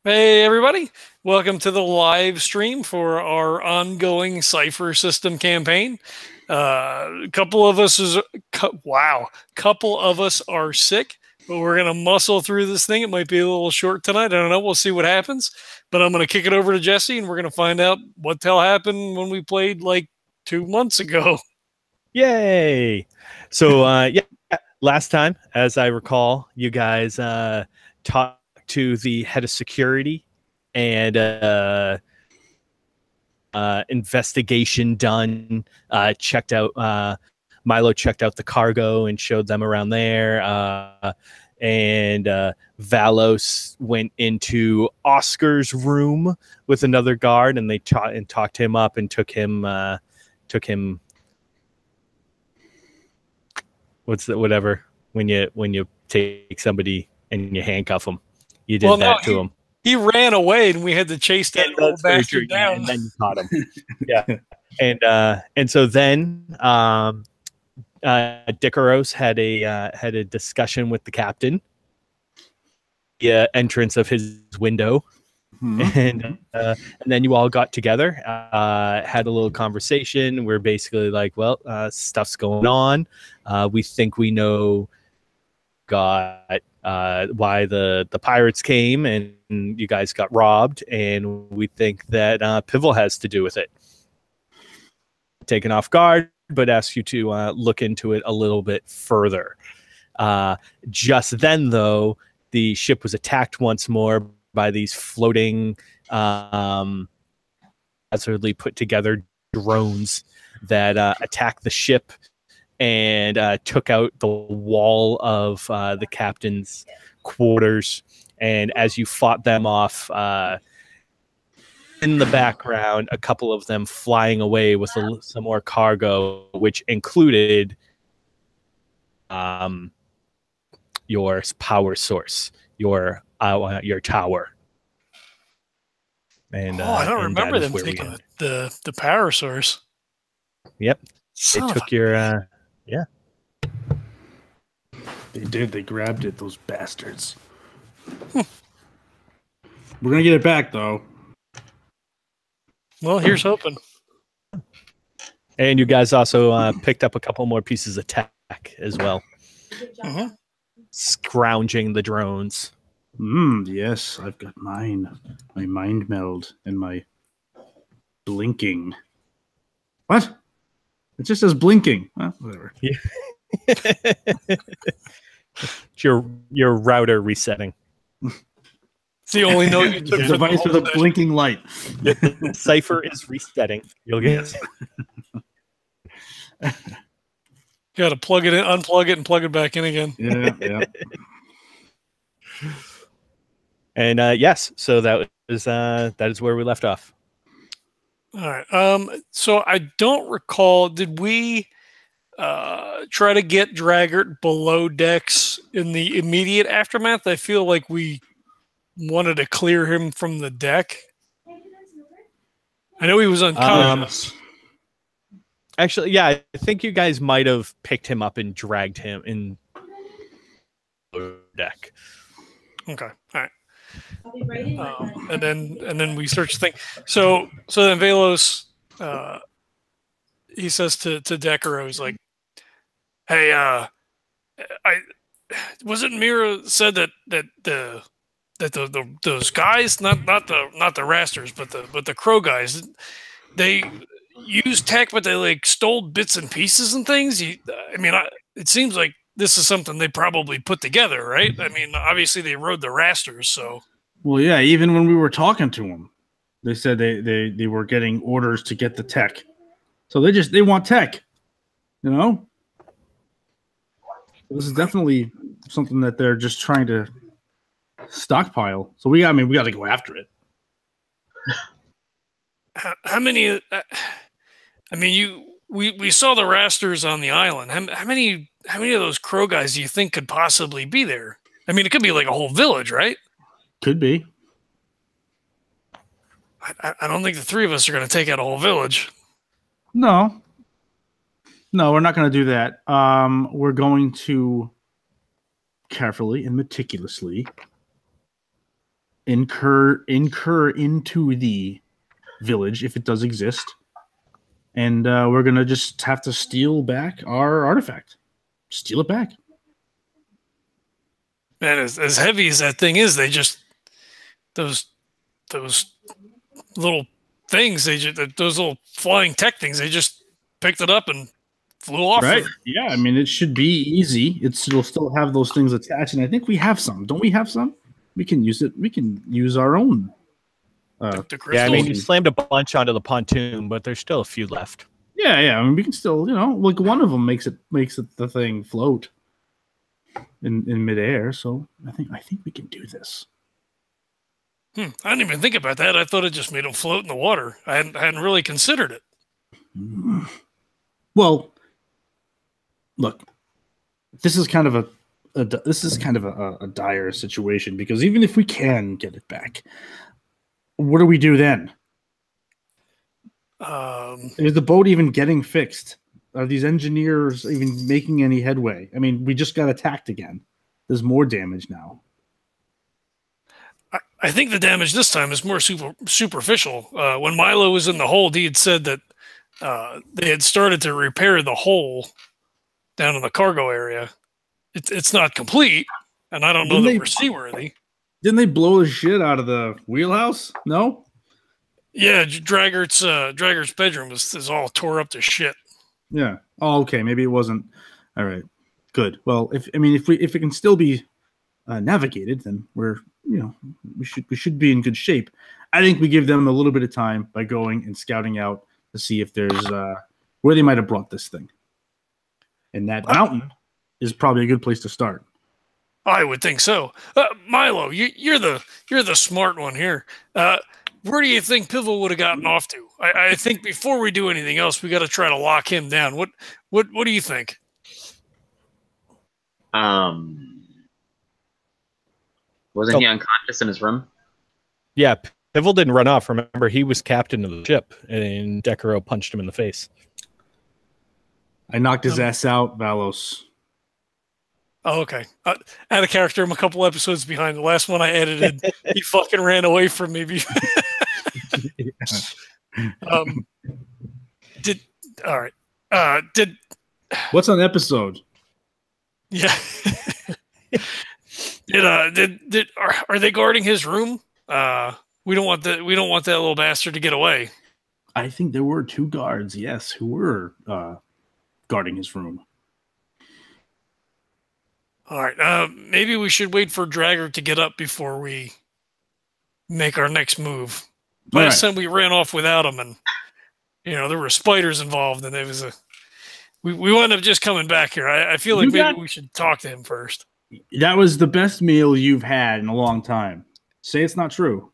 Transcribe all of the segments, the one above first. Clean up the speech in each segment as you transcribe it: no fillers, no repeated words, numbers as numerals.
Hey everybody, welcome to the live stream for our ongoing Cypher system campaign. Couple of us are sick, but we're gonna muscle through this thing. It might be a little short tonight. I don't know. We'll see what happens. But I'm gonna kick it over to Jesse, and we're gonna find out what the hell happened when we played like 2 months ago. Yay! So last time, as I recall, you guys talked to the head of security and investigation done. Checked out Milo checked out the cargo and showed them around there. And Valos went into Oscar's room with another guard, and they talked him up and took him. Whatever when you take somebody and you handcuff them, you did to him. He ran away, and we had to chase that old bastard down. And then you caught him. Yeah, and so then Decurro had a discussion with the captain. The entrance of his window. And then you all got together, had a little conversation. We're basically like, well, stuff's going on. We think we know why the pirates came and you guys got robbed, and we think that Pivel has to do with it. Taken off guard, but ask you to look into it a little bit further. Just then, though, the ship was attacked once more by these floating, hazardly put together drones that attacked the ship and took out the wall of the captain's quarters. And as you fought them off, in the background, a couple of them flying away with some more cargo, which included your power source, your tower. And I don't remember them taking the power source. Yep, they took your yeah. They did. They grabbed it. Those bastards. We're gonna get it back, though. Well, here's hoping. And you guys also picked up a couple more pieces of tech as well. Scrounging the drones. Yes, I've got mine. My mind meld and my blinking. What? It just says blinking. Well, whatever. Yeah. It's your router resetting. It's the only note you took. The device with a blinking light. Cypher is resetting. You'll get You got to plug it in, unplug it, and plug it back in again. Yeah. And yes, so that is where we left off. All right. So I don't recall. Did we try to get Draggert below decks in the immediate aftermath? I feel like we wanted to clear him from the deck. I know he was unconscious. Actually, yeah, I think you guys might have picked him up and dragged him in deck. Okay, all right. And then we search the thing. So then Valos, he says to Decurro, he's like, "Hey, wasn't Mira said that those guys, not the Rasters, but the Crow guys, they used tech, but they like stole bits and pieces and things. It seems like this is something they probably put together, right? I mean, obviously they rode the Rasters, so." Well, yeah. Even when we were talking to them, they said they were getting orders to get the tech, so they want tech, you know. This is definitely something that they're just trying to stockpile. So we got to go after it. How many? We saw the Rasters on the island. How many of those Crow guys do you think could possibly be there? I mean, it could be like a whole village, right? Could be. I don't think the three of us are going to take out a whole village. No, we're not going to do that. We're going to carefully and meticulously incur into the village if it does exist, and we're gonna just have to steal back our artifact. Steal it back. Man, as heavy as that thing is, they just those little things. Those little flying tech things. They just picked it up and flew off. Right? Yeah. I mean, it should be easy. It'll still have those things attached, and I think we have some. Don't we have some? We can use it. We can use our own. The Yeah, I mean, you crystals. slammed a bunch onto the pontoon, but there's still a few left. Yeah, yeah. I mean, we can still, like one of them makes it the thing float in midair. So I think we can do this. I didn't even think about that. I thought it just made them float in the water. I hadn't really considered it. Well, look, this is kind of a dire situation, because even if we can get it back, what do we do then? Is the boat even getting fixed? Are these engineers even making any headway? I mean, we just got attacked again. There's more damage now. I think the damage this time is more superficial. When Milo was in the hold, he had said that they had started to repair the hole down in the cargo area. It's not complete, and I don't know that we're seaworthy. Didn't they blow the shit out of the wheelhouse? No? Yeah, Draggert's bedroom is all tore up to shit. Yeah. Oh, okay. Maybe it wasn't. All right. Good. Well, if it can still be navigated, then we should be in good shape. I think we give them a little bit of time by going and scouting out to see if there's where they might have brought this thing. And that mountain is probably a good place to start. I would think so. Milo, you're the smart one here. Where do you think Pivel would have gotten off to? I think before we do anything else, we got to try to lock him down. What do you think? Wasn't he unconscious in his room? Yeah, Pivel didn't run off. Remember, he was captain of the ship, and Decurro punched him in the face. I knocked his ass out, Valos. Oh, okay. I had a character. I'm a couple episodes behind. The last one I edited, he fucking ran away from me. What's on episode? Yeah. Are they guarding his room? We don't want that little bastard to get away. I think there were 2 guards, yes, who were guarding his room. All right. Maybe we should wait for Draggert to get up before we make our next move. Last time we ran off without him, and there were spiders involved, and it was we wound up just coming back here. I feel like maybe we should talk to him first. That was the best meal you've had in a long time. Say it's not true.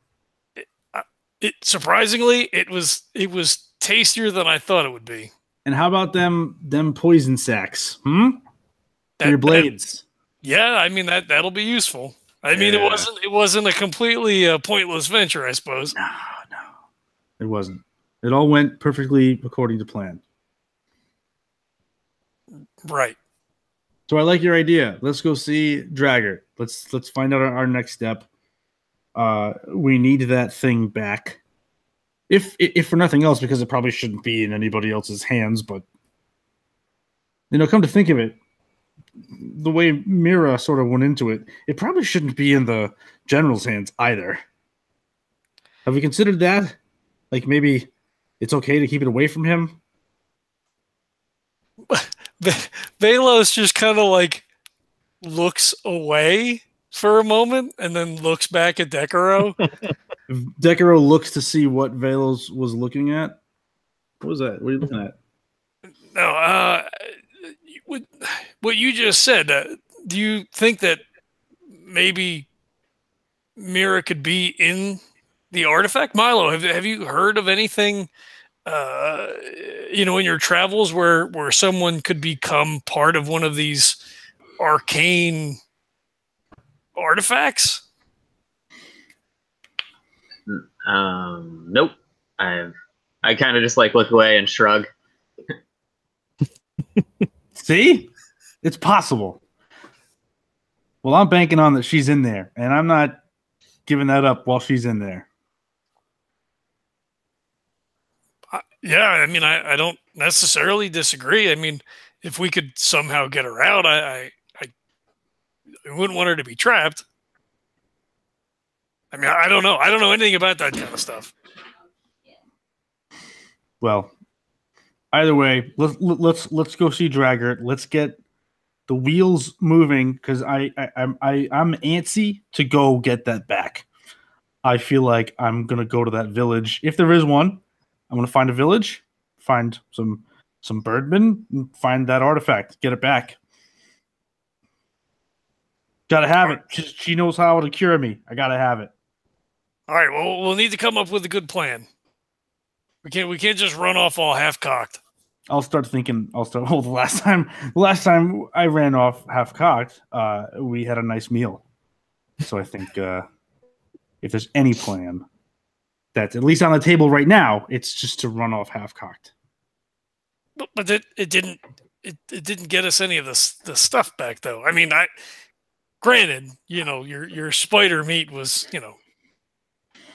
It surprisingly, it was tastier than I thought it would be. And how about them poison sacks? For your blades. Yeah, I mean that'll be useful. I mean, it wasn't a completely pointless venture, I suppose. No, it wasn't. It all went perfectly according to plan. Right. So I like your idea. Let's go see Draggert. Let's find out our next step. We need that thing back. If for nothing else, because it probably shouldn't be in anybody else's hands, but come to think of it, the way Mira sort of went into it, it probably shouldn't be in the general's hands either. Have we considered that? Like, maybe it's okay to keep it away from him? Valos just kind of like looks away for a moment and then looks back at Decurro. Decurro looks to see what Valos was looking at. What was that? What are you looking at? No, what you just said, do you think that maybe Mira could be in the artifact? Milo, have you heard of anything, in your travels where someone could become part of one of these arcane artifacts? Nope. I kind of just look away and shrug. See? It's possible. Well, I'm banking on that she's in there, and I'm not giving that up while she's in there. Yeah, I mean, I don't necessarily disagree. I mean, if we could somehow get her out, I wouldn't want her to be trapped. I mean, I don't know. I don't know anything about that kind of stuff. Well, either way, let's go see Draggert. Let's get the wheels moving because I'm antsy to go get that back. I feel like I'm gonna go to that village if there is one. I'm gonna find a village, find some birdmen, and find that artifact, get it back. Gotta have it. She knows how to cure me. I gotta have it. All right. Well, we'll need to come up with a good plan. We can't just run off all half cocked. I'll start thinking. Well, the last time I ran off half cocked, we had a nice meal. So I think if there's any plan that's at least on the table right now, it's just to run off half cocked. But it didn't get us any of the stuff back though. I mean, granted, your spider meat was,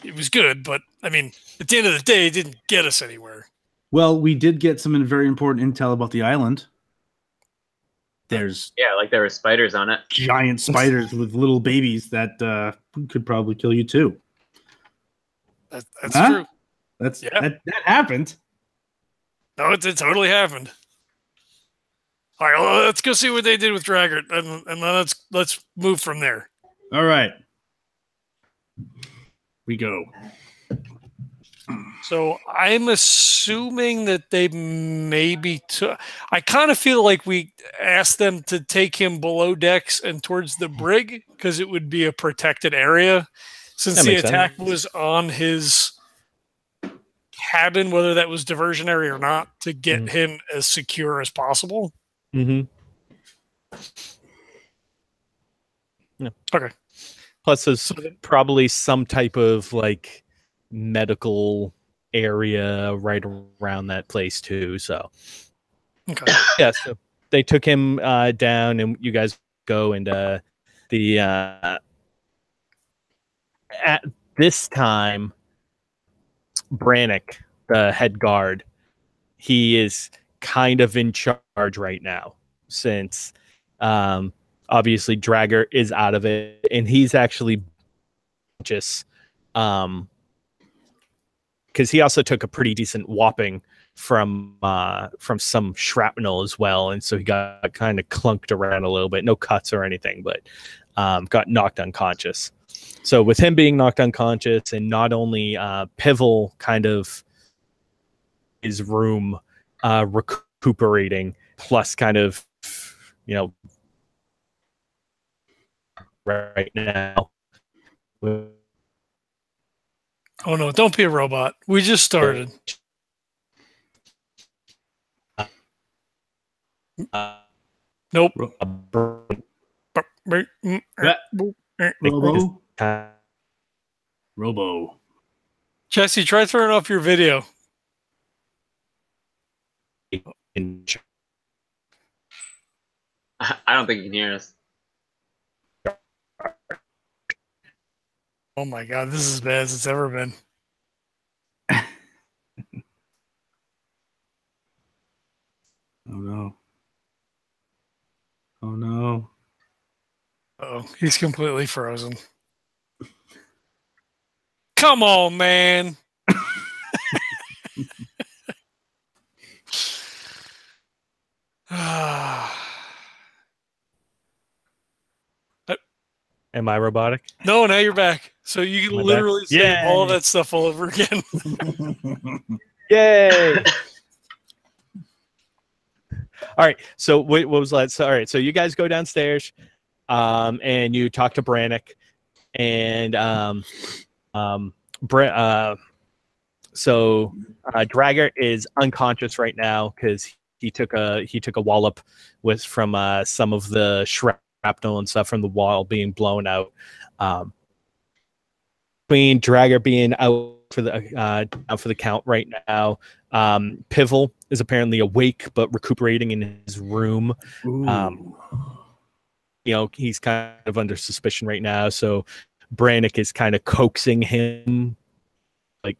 it was good, but I mean, at the end of the day, it didn't get us anywhere. Well, we did get some very important intel about the island. There's like there were spiders on it. Giant spiders with little babies that could probably kill you too. That's true. That happened. No, it totally happened. All right, well, let's go see what they did with Draggert, and then let's move from there. All right, we go. So I'm assuming that they maybe took. I kind of feel like we asked them to take him below decks and towards the brig because it would be a protected area, since the attack was on his cabin, whether that was diversionary or not, to get him as secure as possible. Mm-hmm. Yeah. Okay. Plus, there's probably some type of like medical area right around that place too. So, okay. Yeah. So they took him down, and you guys go and at this time, Brannick, the head guard, he is kind of in charge right now, since obviously Draggert is out of it, and he's actually just because he also took a pretty decent whopping from some shrapnel as well, and so he got kind of clunked around a little bit. No cuts or anything, but got knocked unconscious. So with him being knocked unconscious, and not only Pivel kind of his room recuperating, plus kind of right now. Oh no! Don't be a robot. We just started. Nope. Robo. Jesse, try turning off your video. I don't think you can hear us. Oh my god, this is as bad as it's ever been. Oh no. Oh no. Oh, he's completely frozen. Come on, man. Am I robotic? No, now you're back. So you can literally say all that stuff all over again. Yay! All right. So what was that? So, all right. So you guys go downstairs, and you talk to Brannick, and Draggert is unconscious right now because he took a wallop from some of the shrapnel and stuff from the wall being blown out. Between Draggert being out for the count right now, Pivel is apparently awake but recuperating in his room. He's kind of under suspicion right now. So Brannick is kind of coaxing him, like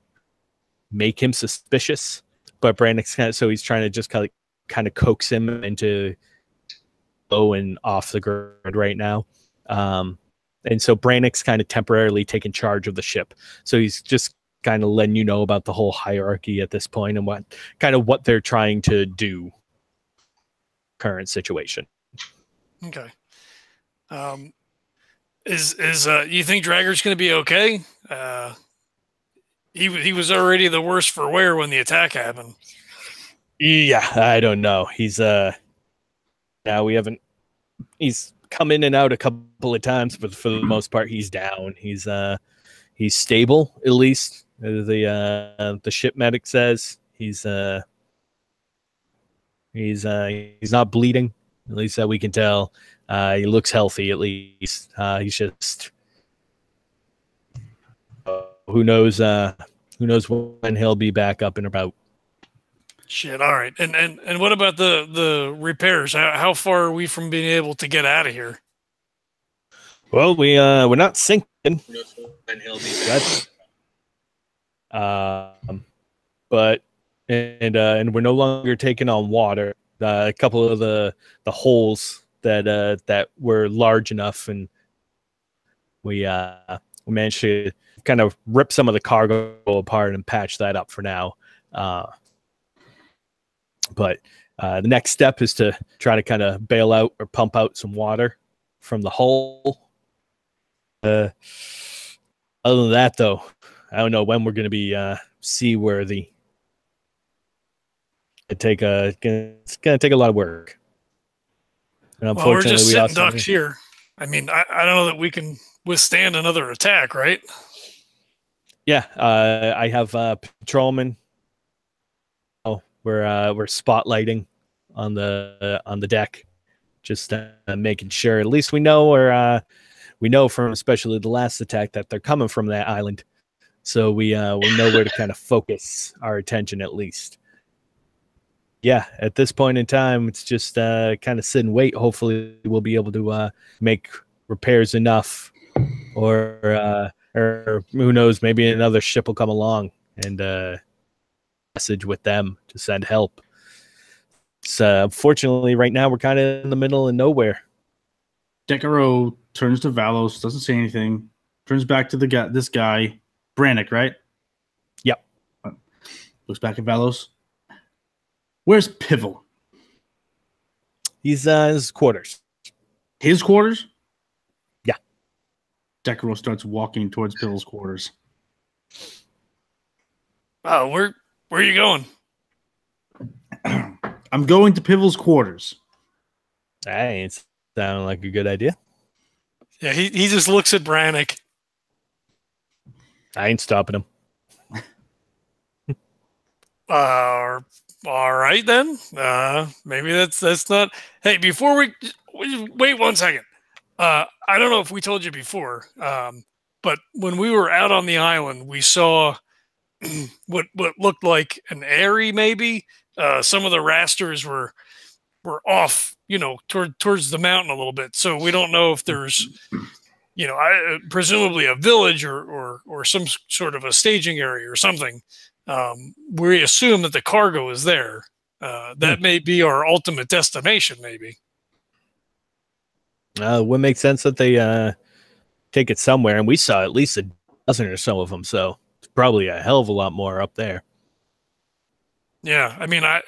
make him suspicious. But Brannick's so he's trying to just kind of coax him into low and off the grid right now. And so Brannick's kind of temporarily taking charge of the ship. So he's just kind of letting you know about the whole hierarchy at this point and what they're trying to do. Current situation. Okay. Is you think Draggert's going to be okay? He was already the worst for wear when the attack happened. Yeah, I don't know. He's come in and out a couple of times, but for the most part, he's down. He's stable, at least the ship medic says. He's not bleeding, at least that we can tell. He looks healthy, at least. He's just who knows when he'll be back up and about. Shit. All right. And what about the repairs? How far are we from being able to get out of here? Well, we're not sinking. But we're no longer taking on water. A couple of the holes that were large enough, and we managed to kind of rip some of the cargo apart and patch that up for now. But the next step is to try to kind of bail out or pump out some water from the hole. Other than that, though, I don't know when we're going to be seaworthy. It's going to take a lot of work. And unfortunately, we're just sitting ducks here. I mean, I don't know that we can withstand another attack, right? Yeah, I have patrolmen. We're spotlighting on the deck, just making sure. At least we know from especially the last attack that they're coming from that island, so we know where to kind of focus our attention at least. Yeah, at this point in time, it's just kind of sit and wait. Hopefully, we'll be able to make repairs enough, or who knows, maybe another ship will come along and message with them to send help. So unfortunately, right now we're kind of in the middle of nowhere. Decurro turns to Valos, doesn't say anything, turns back to this guy, Brannick, right? Yep. Looks back at Valos. Where's Pivel? He's his quarters. His quarters? Yeah. Decurro starts walking towards Pivel's quarters. Oh, where are you going? I'm going to Pivel's quarters. That ain't sounding like a good idea. Yeah, he just looks at Brannick. I ain't stopping him. All right then. Maybe that's not. Hey, before we wait 1 second. I don't know if we told you before, but when we were out on the island, we saw what looked like an airy. Maybe some of the rasters were off, towards the mountain a little bit. So we don't know if there's, presumably a village or some sort of a staging area or something. We assume that the cargo is there. That may be our ultimate destination, maybe. Would make sense that they take it somewhere, and we saw at least a dozen or so of them, so it's probably a hell of a lot more up there. Yeah, I mean, I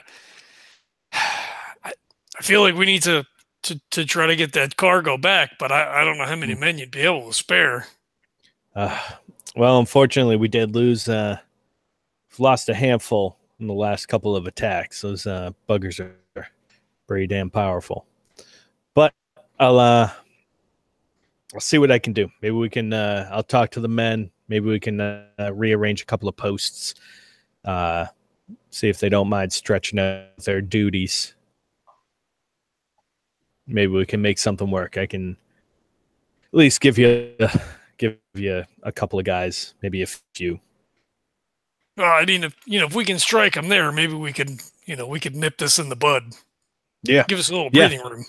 feel like we need to try to get that cargo back, but I don't know how many men you'd be able to spare. Well, unfortunately, we did lose. We've lost a handful in the last couple of attacks. Those buggers are pretty damn powerful. But I'll see what I can do. Maybe we can. I'll talk to the men. Maybe we can rearrange a couple of posts. See if they don't mind stretching out their duties. Maybe we can make something work. I can at least give you a couple of guys, maybe a few. I mean, if we can strike them there, maybe we could nip this in the bud. Yeah, give us a little breathing room.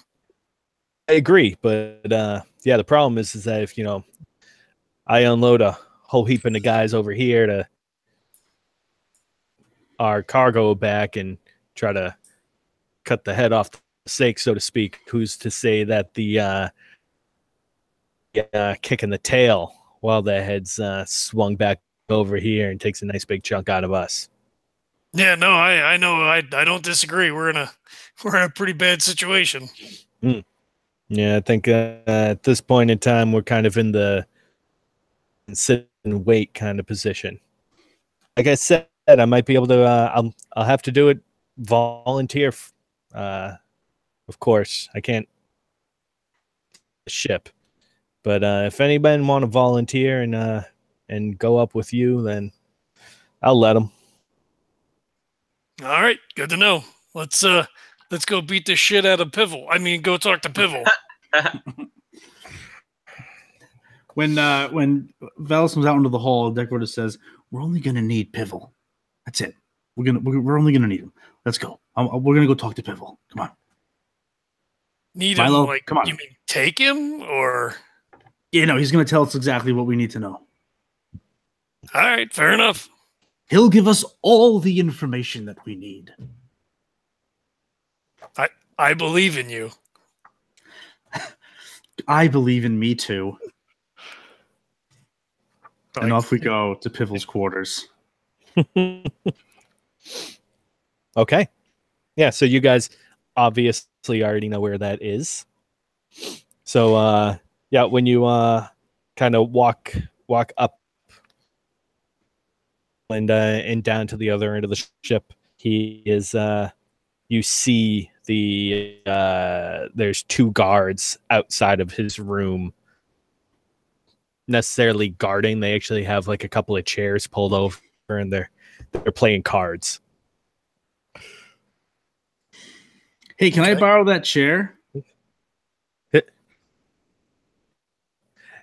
I agree, but the problem is that if I unload a whole heap of the guys over here to our cargo back and try to cut the head off the stake, so to speak. Who's to say that the kicking the tail while the head's swung back over here and takes a nice big chunk out of us? Yeah, no, I know. I don't disagree. We're in a pretty bad situation. Yeah, I think at this point in time, we're kind of in the sit and wait kind of position. Like I said, I might be able to. I'll have to do it volunteer. Of course, I can't ship, but if anybody want to volunteer and go up with you, then I'll let them. All right, good to know. Let's go beat the shit out of Pivel. I mean, go talk to Pivel. When Valos comes out into the hall, Decurro says, "We're only gonna need Pivel. That's it. We're only gonna need him. Let's go. We're gonna go talk to Pivel. Come on." Need Milo, him? Like, come on. you mean take him or? Yeah, no, he's gonna tell us exactly what we need to know. All right, fair enough. He'll give us all the information that we need. I believe in you. I believe in me too. And Like, off we go to Pivel's quarters. Okay. Yeah, so you guys obviously already know where that is. So yeah, when you kind of walk up and down to the other end of the ship, he is you see the there's two guards outside of his room necessarily guarding. They actually have like a couple of chairs pulled over and they're playing cards. Hey, can I borrow that chair?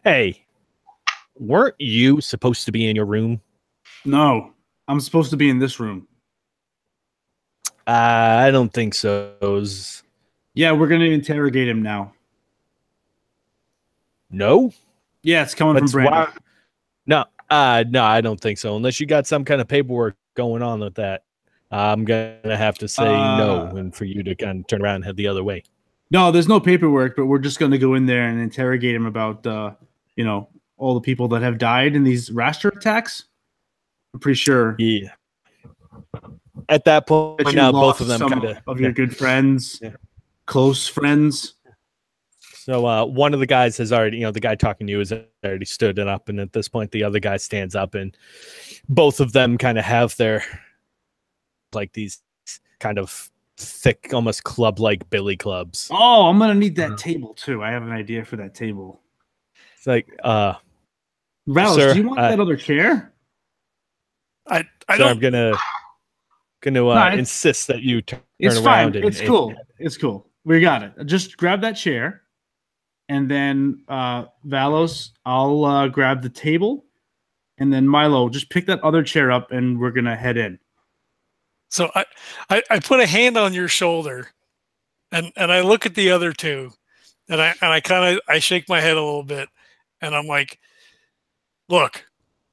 Hey, weren't you supposed to be in your room? No, I'm supposed to be in this room. I don't think so. Yeah, we're gonna interrogate him now. No? Yeah, it's coming from Brandon. No, I don't think so. Unless you got some kind of paperwork going on with that. I'm gonna have to say no, and for you to kind of turn around and head the other way. No, there's no paperwork, but we're just gonna go in there and interrogate him about all the people that have died in these raster attacks. I'm pretty sure. Yeah. At that point, That now lost both of them some kind of your good friends, close friends. So one of the guys has already, the guy talking to you has already stood up, and at this point, the other guy stands up, and both of them kind of have their like these kind of thick, almost club-like billy clubs. Oh, I'm gonna need that table too. I have an idea for that table. It's like, Valos, sir, do you want that other chair? I so don't. I'm gonna insist that you turn It's around. fine. It's cool. It's cool. We got it. Just grab that chair, and then Valos, I'll grab the table, and then Milo, just pick that other chair up, and we're gonna head in. So I put a hand on your shoulder, and I look at the other two, and I kind of shake my head a little bit, and I'm like, look,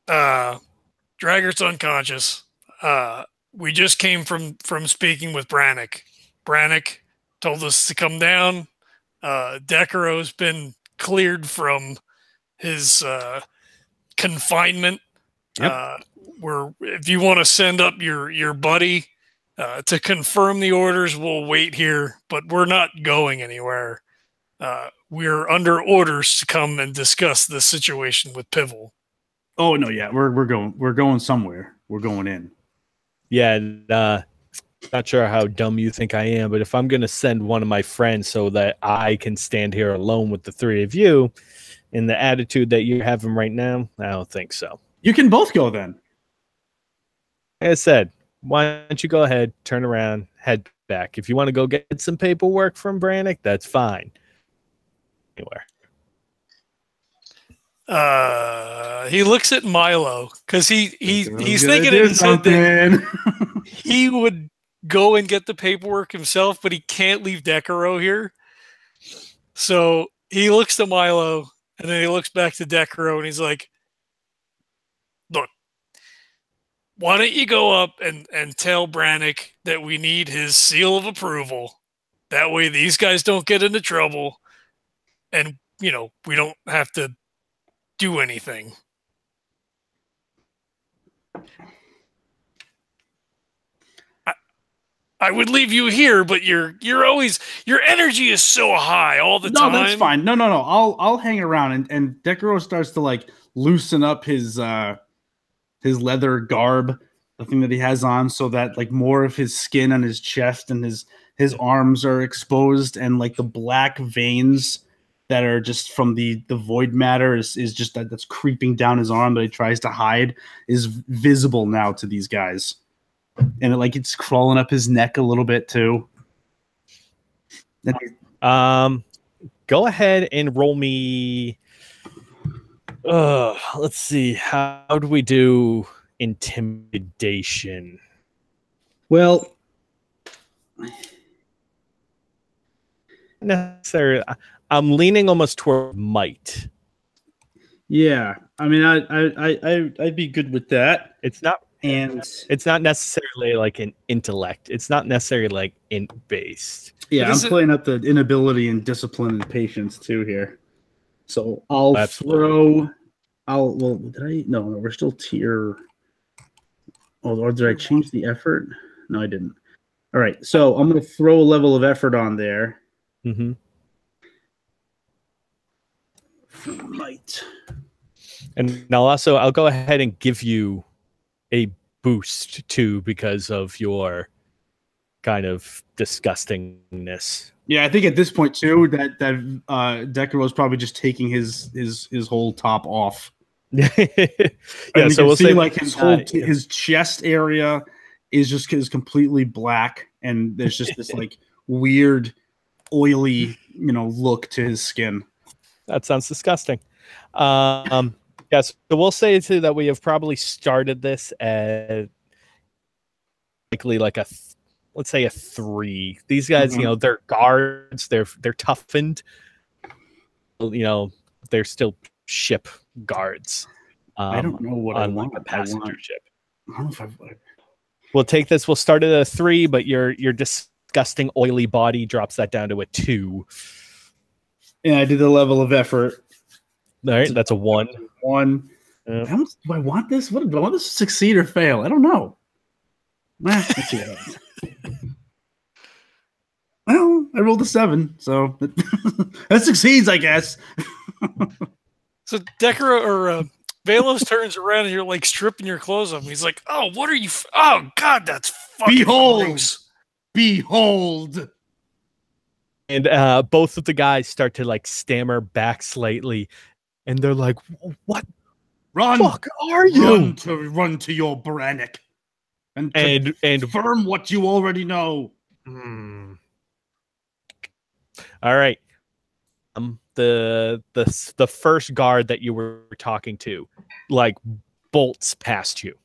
Draggert's unconscious. We just came from speaking with Brannick. Brannick told us to come down. Decurro's been cleared from his confinement. Yep. If you want to send up your buddy to confirm the orders, we'll wait here, but we're not going anywhere. We're under orders to come and discuss the situation with Pivel. Oh no, yeah, we're going somewhere. We're going in. Yeah, not sure how dumb you think I am, but if I'm going to send one of my friends so that I can stand here alone with the three of you in the attitude that you're having right now, I don't think so. You can both go then. Like I said, why don't you go ahead, turn around, head back. If you want to go get some paperwork from Brannick, that's fine. Anywhere. He looks at Milo because he's thinking in his head that he would go and get the paperwork himself, but he can't leave Decurro here. So he looks to Milo and then he looks back to Decurro and he's like, why don't you go up and tell Brannick that we need his seal of approval? That way these guys don't get into trouble and, you know, we don't have to do anything. I would leave you here, but you're always, your energy is so high all the time. No, that's fine. No. I'll hang around, and Decurro starts to like loosen up his leather garb, the thing that he has on, so that like more of his skin on his chest and his arms are exposed, and like the black veins that are just from the void matter is just that's creeping down his arm that he tries to hide is visible now to these guys. And it's crawling up his neck a little bit too. Go ahead and roll me. Let's see. How do we do intimidation? Well, necessarily. I'm leaning almost toward might. Yeah, I mean, I'd be good with that. It's not. And it's not necessarily like an intellect. It's not necessarily like int based. Yeah, I'm playing up the inability and discipline and patience too here. So I'll throw. Well, did I? No, we're still tier. Oh, or did I change the effort? No, I didn't. All right, so I'm going to throw a level of effort on there. Mm-hmm. Might. And I'll go ahead and give you a boost too because of your kind of disgustingness. Yeah, I think at this point too that Decurro is probably just taking his whole top off. Yeah, so we'll see like his chest area is completely black, and there's just this like weird oily look to his skin. That sounds disgusting. Yes, so we'll say too that we have probably started this at likely like let's say a 3. These guys, they're guards, they're toughened. They're still ship guards. I don't know what I want. A passenger ship. I don't know if We'll take this. We'll start at a 3, but your disgusting oily body drops that down to a 2. Yeah, I did the level of effort. All right, that's a 1. 1. Do I want this? What do I want this to succeed or fail? I don't know. Let's see what well, I rolled a 7, so that succeeds, I guess. So Decurro or Valos turns around and you're like stripping your clothes off. He's like, "Oh, what are you? Oh God, that's fucking gross." Behold. And both of the guys start to like stammer back slightly, and they're like, "What? Run! Fuck are you? Run to your Brannick, and confirm what you already know." All right. The first guard that you were talking to, like, bolts past you.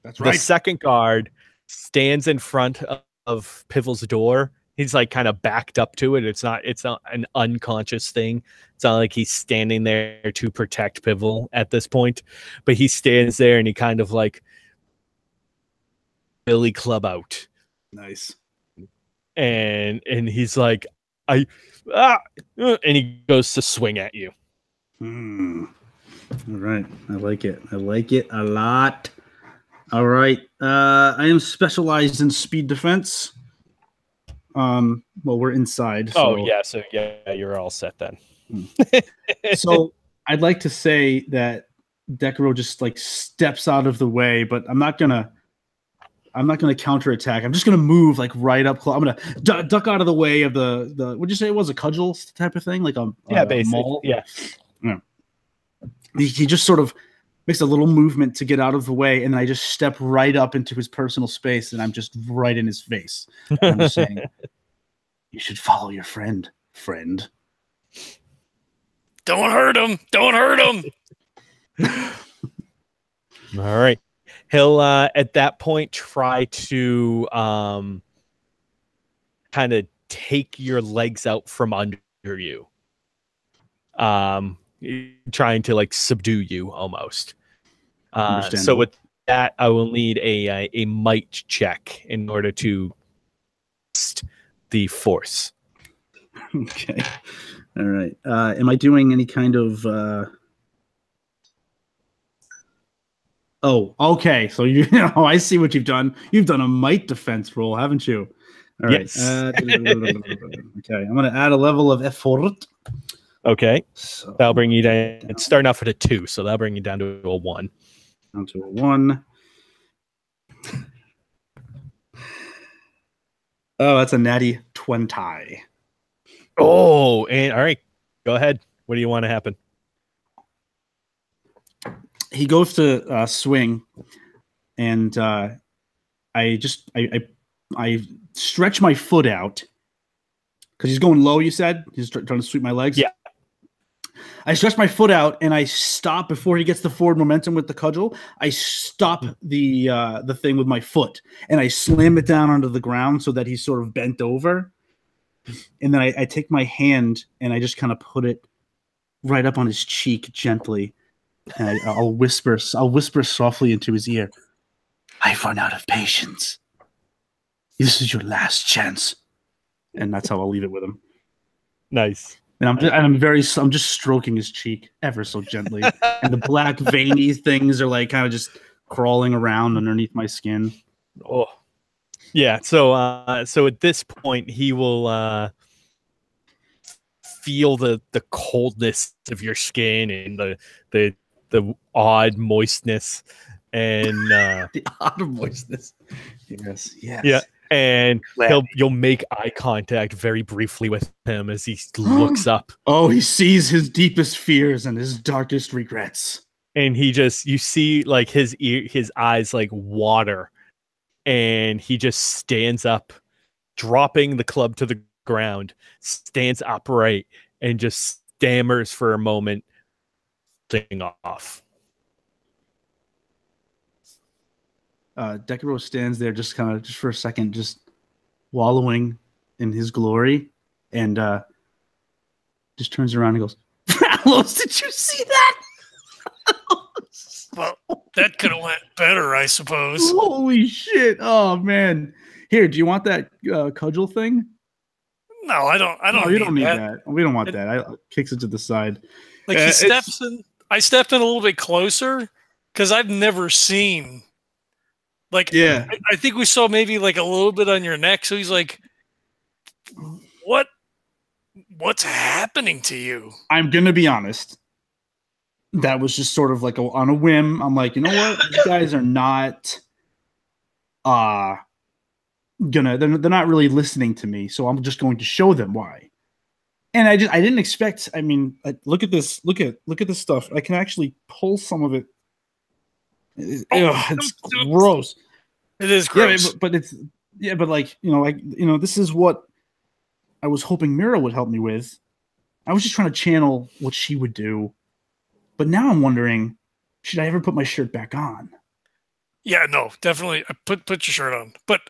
That's right. The second guard stands in front of Pivel's door. He's like kind of backed up to it. It's not an unconscious thing. It's not like he's standing there to protect Pivel at this point, but he stands there and he kind of like Billy Club out. Nice. And he's like, and he goes to swing at you. All right. I like it. I like it a lot. All right. I am specialized in speed defense. Well, we're inside. So. Oh, yeah. So, yeah, you're all set then. So I'd like to say that Decurro just like steps out of the way, but I'm not gonna counterattack. I'm just gonna move like right up close. I'm gonna duck out of the way of the. Would you say it was a cudgel type of thing, like a maul? Yeah. He just sort of makes a little movement to get out of the way, and then I just step right up into his personal space, and I'm just right in his face. I'm just saying, you should follow your friend. Don't hurt him. Don't hurt him. All right. He'll at that point try to kind of take your legs out from under you. Trying to like subdue you almost. So that, I will need a might check in order to test the force. Okay. All right. Am I doing any kind of? Oh, okay. So you know, I see what you've done. You've done a might defense roll, haven't you? All right. Yes. Okay. I'm going to add a level of effort. Okay. So That'll bring you down. It's starting off at a 2, so that'll bring you down to a 1. Down to a 1. Oh, that's a natty 20. Oh, and all right. Go ahead. What do you want to happen? He goes to swing, and I stretch my foot out because he's going low. You said he's trying to sweep my legs. Yeah. I stretch my foot out and I stop before he gets the forward momentum with the cudgel. I stop the thing with my foot and I slam it down onto the ground so that he's sort of bent over. And then I take my hand and I just kind of put it right up on his cheek gently. And I'll whisper softly into his ear. I've run out of patience. This is your last chance. And that's how I'll leave it with him. Nice. And I'm just stroking his cheek ever so gently. And the black veiny things are like kind of just crawling around underneath my skin. Oh. Yeah, so at this point he will feel the coldness of your skin and the odd moistness and the odd moistness. Yes. Yeah. And you'll make eye contact very briefly with him as he looks up. Oh, he sees his deepest fears and his darkest regrets. And you see like his eyes like water, and he just stands up, dropping the club to the ground, stands upright, and just stammers for a moment, thing off. Decurro stands there just for a second, just wallowing in his glory, and just turns around and goes, Valos, did you see that? Well, that could have went better, I suppose. Holy shit. Oh, man. Here, do you want that cudgel thing? No, I don't. No, you don't need that. We don't want that. I kicks it to the side. Like he steps in. I stepped in a little bit closer because I've never seen. Like, yeah, I think we saw maybe like a little bit on your neck. So he's like, what's happening to you? I'm going to be honest. That was just sort of like on a whim. I'm like, you know what? These guys are not they're not really listening to me. So I'm just going to show them why. And I didn't expect, I mean, look at this. Look at this stuff. I can actually pull some of it. It's gross. It is gross. Yeah, but like, this is what I was hoping Mira would help me with. I was just trying to channel what she would do. But now I'm wondering, should I ever put my shirt back on? Yeah, no, definitely. Put your shirt on. But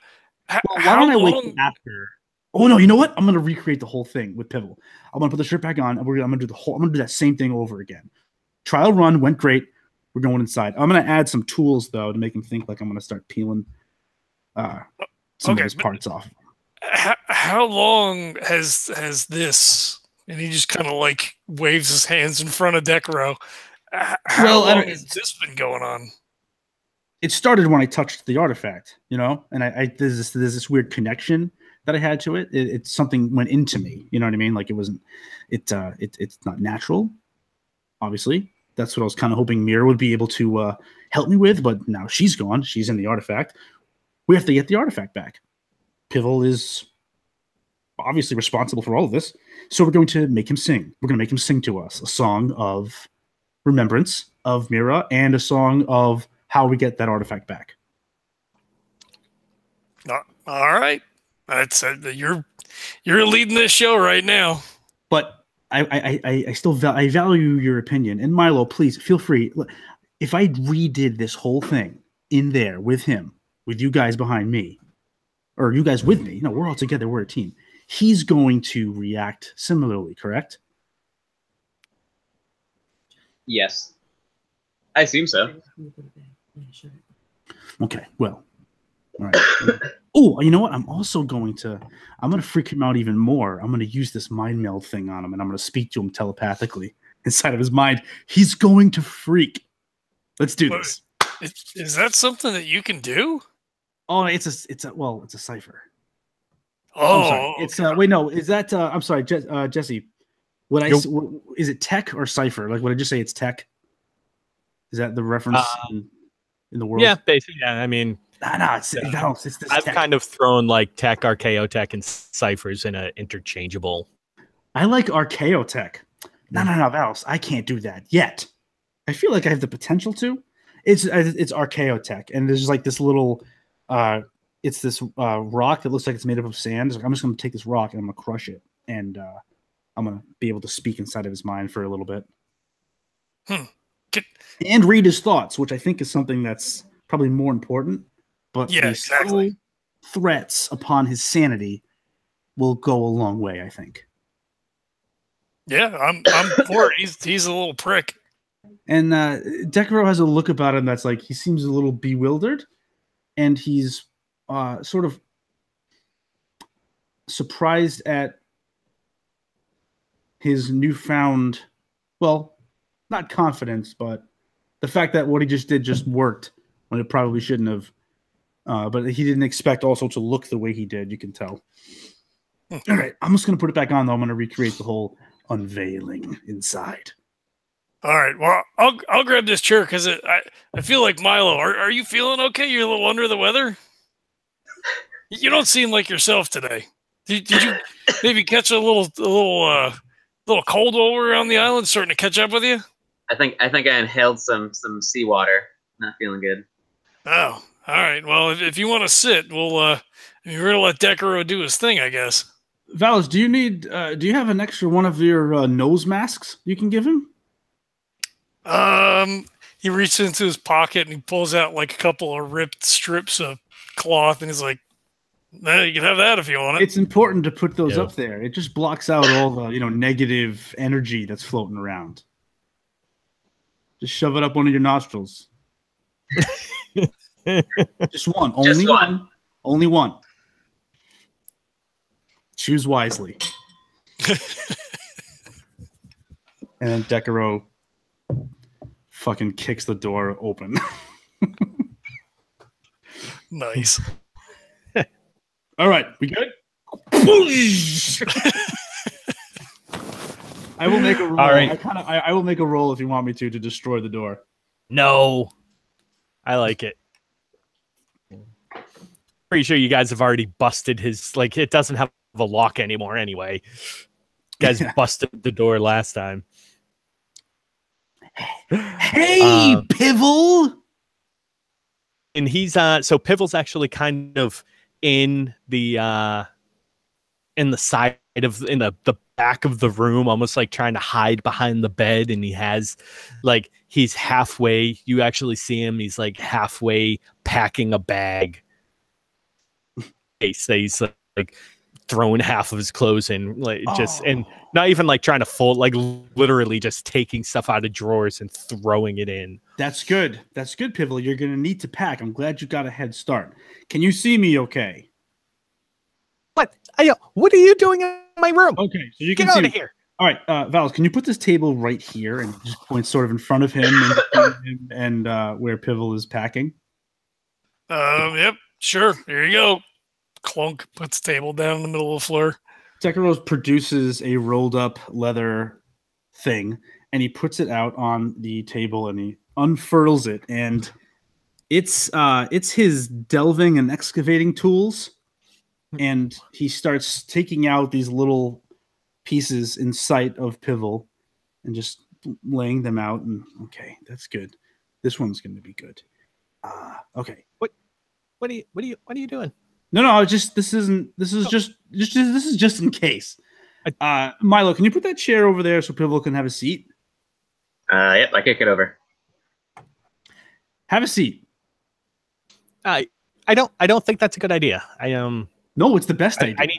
why don't I wait after? Oh no, you know what? I'm gonna recreate the whole thing with Pivel. I'm gonna put the shirt back on, and I'm gonna do that same thing over again. Trial run went great. We're going inside. I'm gonna add some tools though to make him think like I'm gonna start peeling some of his parts off. How long has this? And he just kind of like waves his hands in front of Decurro. How long has this been going on? It started when I touched the artifact, and there's this weird connection that I had to it. It's something went into me, you know what I mean? Like it wasn't, it's not natural. Obviously, that's what I was kind of hoping Mira would be able to help me with, but now she's gone. She's in the artifact. We have to get the artifact back. Pivel is obviously responsible for all of this. So we're going to make him sing. We're going to make him sing to us a song of remembrance of Mira and a song of how we get that artifact back. All right. That's you're leading this show right now. But I still value your opinion. And Milo, please feel free. If I redid this whole thing in there with him, with you guys behind me, or you guys with me, we're all together, we're a team. He's going to react similarly, correct? Yes. I assume so. Okay, well, all right. Oh, you know what? I'm going to freak him out even more. I'm going to use this mind meld thing on him, and I'm going to speak to him telepathically inside of his mind. He's going to freak. Let's do this. Is that something that you can do? Oh, it's a Cypher. Oh, I'm sorry. It's wait, no, is that I'm sorry, Jesse. Is it tech or Cypher? Like, what did I just say? It's tech. Is that the reference in the world? Yeah, basically. Yeah, I mean, no, it's this. I've tech. kind of thrown like tech, archaeotech, and ciphers in a interchangeable. I like archaeotech. No, Valos, I can't do that yet. I feel like I have the potential to. It's archaeotech, and there's like this little, it's this rock that looks like it's made up of sand. It's like, I'm just going to take this rock and I'm going to crush it, and I'm going to be able to speak inside of his mind for a little bit, and read his thoughts, which I think is something that's probably more important. But yeah, exactly. Threats upon his sanity will go a long way, I think. Yeah, I'm for it. He's a little prick. And Decurro has a look about him that's like he seems a little bewildered, and he's sort of surprised at his newfound, well, not confidence, but the fact that what he just did just worked when it probably shouldn't have. But he didn't expect also to look the way he did. You can tell. All right, I'm just going to put it back on, though. I'm going to recreate the whole unveiling inside. All right. Well, I'll grab this chair because I feel like Milo. Are you feeling okay? You're a little under the weather. You don't seem like yourself today. Did you maybe catch a little cold while we were on the island, starting to catch up with you? I think I inhaled some seawater. Not feeling good. Oh, all right. Well, if you want to sit, we're gonna let Decurro do his thing, I guess. Valos, do you have an extra one of your nose masks you can give him? He reaches into his pocket and he pulls out like a couple of ripped strips of cloth, and he's like, "You can have that if you want it." It's important to put those up there. It just blocks out all the negative energy that's floating around. Just shove it up one of your nostrils. Just one. Only one. Only one. Choose wisely. And then Decurro fucking kicks the door open. Nice. All right, we good? I will make a roll. All right. I will make a roll if you want me to destroy the door. No, I like it. Pretty sure you guys have already busted his. Like, it doesn't have a lock anymore anyway. You guys busted the door last time. Hey, Pivel! And he's so Pivel's actually kind of in the side of the back of the room, almost like trying to hide behind the bed, and he has like he's halfway. You actually see him. He's like halfway packing a bag. He's like throwing half of his clothes in, like and not even like trying to fold, like literally just taking stuff out of drawers and throwing it in. That's good. That's good, Pivel. You're gonna need to pack. I'm glad you got a head start. Can you see me okay? What are you doing in my room? Okay, so you Get can out see of here. All right, Valos, can you put this table right here and just point sort of in front of him and where Pivel is packing? Yep, sure. Here you go. Clunk puts the table down in the middle of the floor. Decurro produces a rolled up leather thing, and he puts it out on the table and he unfurls it, and it's his delving and excavating tools. And he starts taking out these little pieces in sight of Pivel and just laying them out. And okay, that's good. This one's going to be good. Okay. What are you doing? No. This is just in case. Milo, can you put that chair over there so Pivel can have a seat? Yep, I kick it over. Have a seat. I don't think that's a good idea. No, it's the best idea.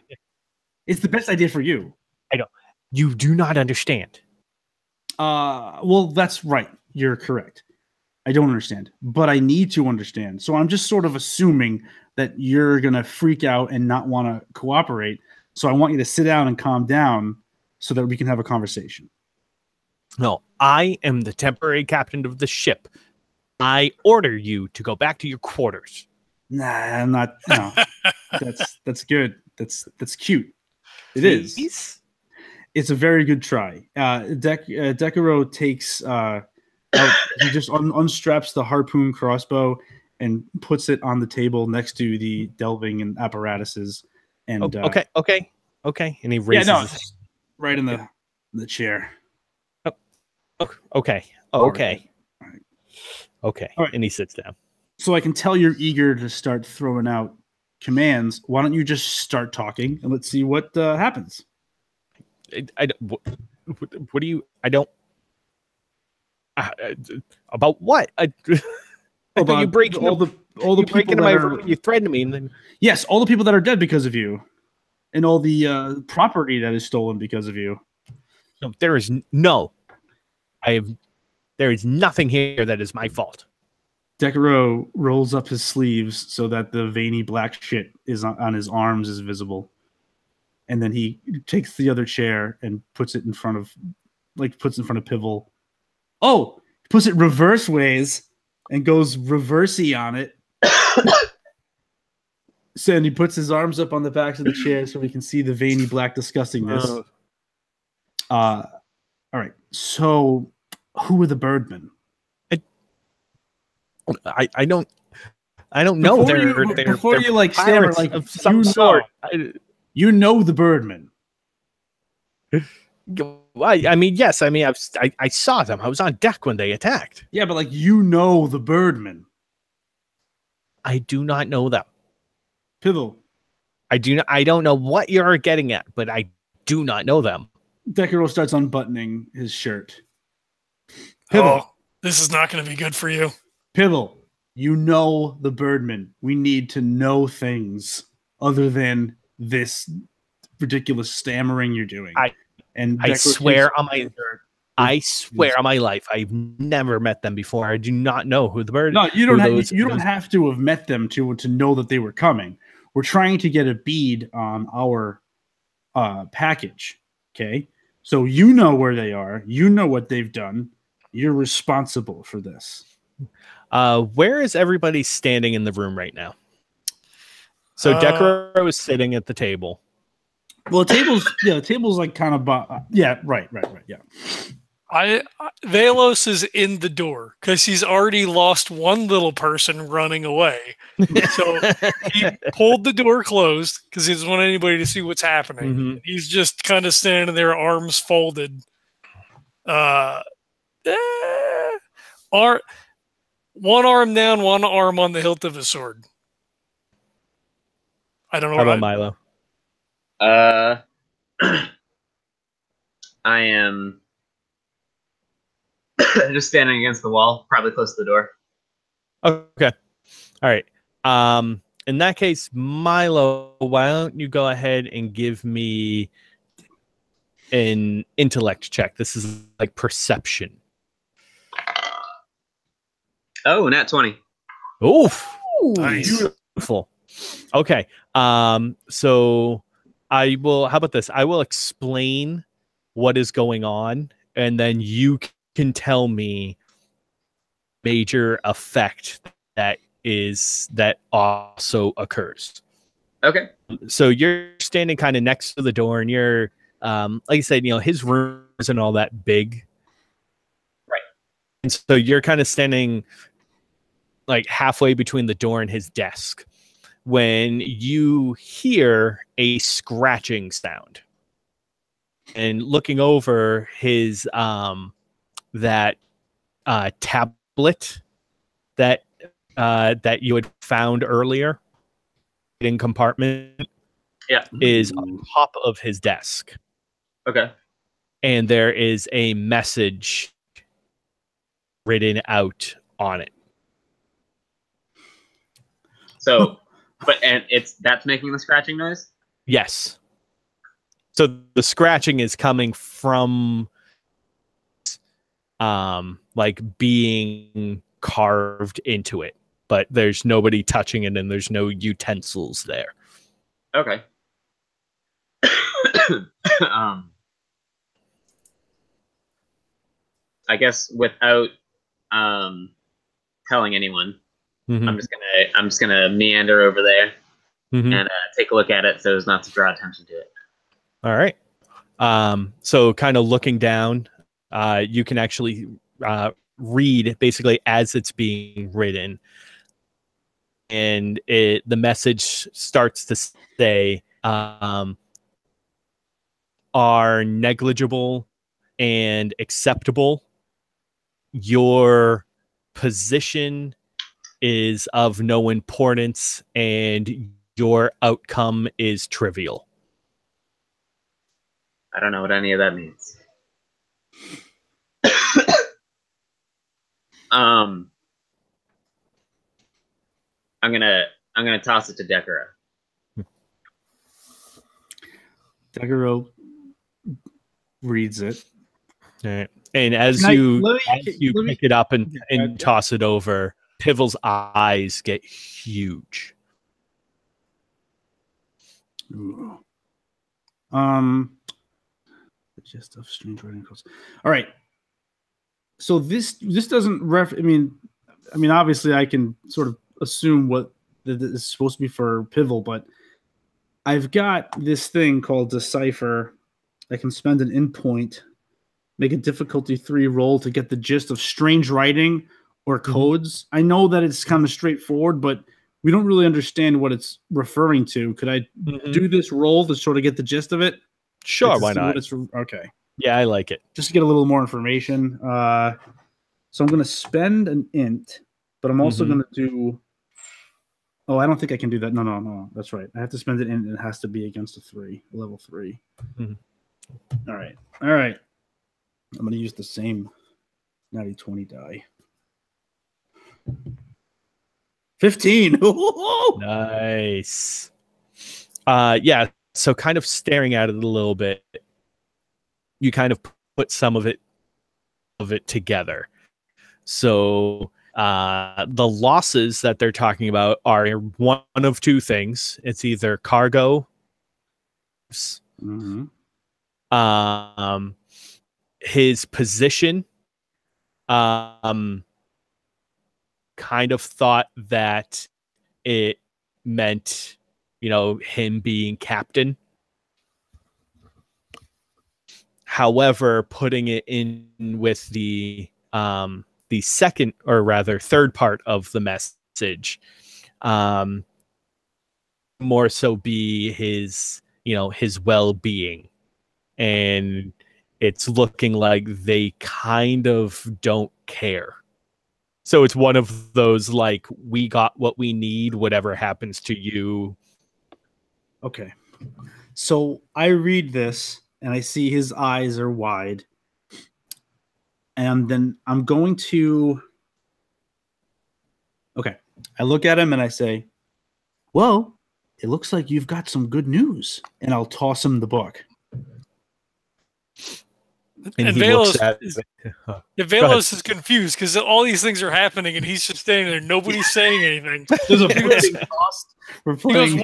It's the best idea for you. I don't. You do not understand. Well, that's right. You're correct. I don't understand, but I need to understand. So I'm just sort of assuming that you're going to freak out and not want to cooperate. So I want you to sit down and calm down so that we can have a conversation. No, I am the temporary captain of the ship. I order you to go back to your quarters. Nah, I'm not. No, that's good. That's cute. It is. It's a very good try. Decurro takes out. He just unstraps the harpoon crossbow and puts it on the table next to the delving and apparatuses. And okay. And he raises his right in the chair. Okay. Right. Okay. All right. And he sits down. So I can tell you're eager to start throwing out commands. Why don't you just start talking and let's see what happens? What do you? I don't. About what? About you break all the break into my room. You threaten me, and then yes, all the people that are dead because of you, and all the property that is stolen because of you. No, there is no. There is nothing here that is my fault. Decurro rolls up his sleeves so that the veiny black shit is on his arms is visible. And then he takes the other chair and puts it in front of Pivel. Oh, he puts it reverse ways and goes reversey on it. So and he puts his arms up on the backs of the chair so we can see the veiny black disgustingness. All right. So who were the birdmen? I don't know. Before you like stammer like of some sort. You know the birdmen. I mean, yes. I mean, I saw them. I was on deck when they attacked. Yeah, but like you know the birdmen. I do not know them. Pivel. I don't know what you're getting at, but I do not know them. Decurro starts unbuttoning his shirt. Pivel. Oh, this is not going to be good for you. Pivel, you know the birdmen. We need to know things other than this ridiculous stammering you're doing. I swear on my life, I've never met them before. I do not know who the bird. No, you don't have to have met them to know that they were coming. We're trying to get a bead on our package. Okay, so you know where they are. You know what they've done. You're responsible for this. Where is everybody standing in the room right now? So Decurro is sitting at the table. Well, the table's like kind of right, yeah. Valos is in the door because he's already lost one little person running away. So he pulled the door closed because he doesn't want anybody to see what's happening. Mm-hmm. He's just kind of standing there, arms folded. One arm down, one arm on the hilt of his sword. I don't know. How about Milo? I am just standing against the wall, probably close to the door. Okay. All right. In that case, Milo, why don't you go ahead and give me an intellect check? This is like perception. Oh, nat 20. Oof. Nice. Beautiful. Okay. So I will, how about this? I will explain what is going on, and then you can tell me major effect that also occurs. Okay. So you're standing kind of next to the door, and you're, like I said, his room isn't all that big. Right. And so you're kind of standing like halfway between the door and his desk when you hear a scratching sound. And looking over his that tablet that you had found earlier in compartment, is on top of his desk. Okay. And there is a message written out on it. So, that's making the scratching noise? Yes. So the scratching is coming from like being carved into it, but there's nobody touching it and there's no utensils there. Okay. um, I guess without telling anyone, Mm-hmm. I'm just gonna meander over there Mm-hmm. and take a look at it so as not to draw attention to it. All right. So kind of looking down, you can actually read basically as it's being written, and the message starts to say, are negligible and acceptable. Your position is of no importance, and your outcome is trivial. I don't know what any of that means. I'm gonna toss it to Decurro. Decurro reads it. All right. And as Can I- you let me- pick it up and Yeah. toss it over, Pivel's eyes get huge. Ooh. The gist of strange writing codes. All right. So this doesn't I mean, obviously I can sort of assume what this is supposed to be for Pivel, but I've got this thing called Decipher. I can spend an endpoint, make a difficulty 3 roll to get the gist of strange writing or codes. I know that it's kind of straightforward, but we don't really understand what it's referring to. Could I do this roll to sort of get the gist of it? Sure, Like to why see not? what it's okay. Yeah, I like it. Just to get a little more information. So I'm going to spend an int, but I'm also going to do. Oh, I don't think I can do that. No. That's right. I have to spend an int, and it has to be against a level 3. All right. I'm going to use the same natty 20 die. 15. Nice. Yeah. So kind of staring at it a little bit, you kind of put some of it together. So the losses that they're talking about are one of two things. It's either cargo, his position, kind of thought that it meant, him being captain. However, putting it in with the second, or rather third part of the message, more so be his well-being. And it's looking like they kind of don't care. So it's one of those, like, we got what we need, whatever happens to you. Okay. So I read this and I see his eyes are wide. And then I'm going to. Okay. I look at him and I say, well, it looks like you've got some good news. And I'll toss him the book. And he Valos looks at Valos is confused because all these things are happening and he's just standing there. Nobody's saying anything. There's a book being tossed. We're playing. He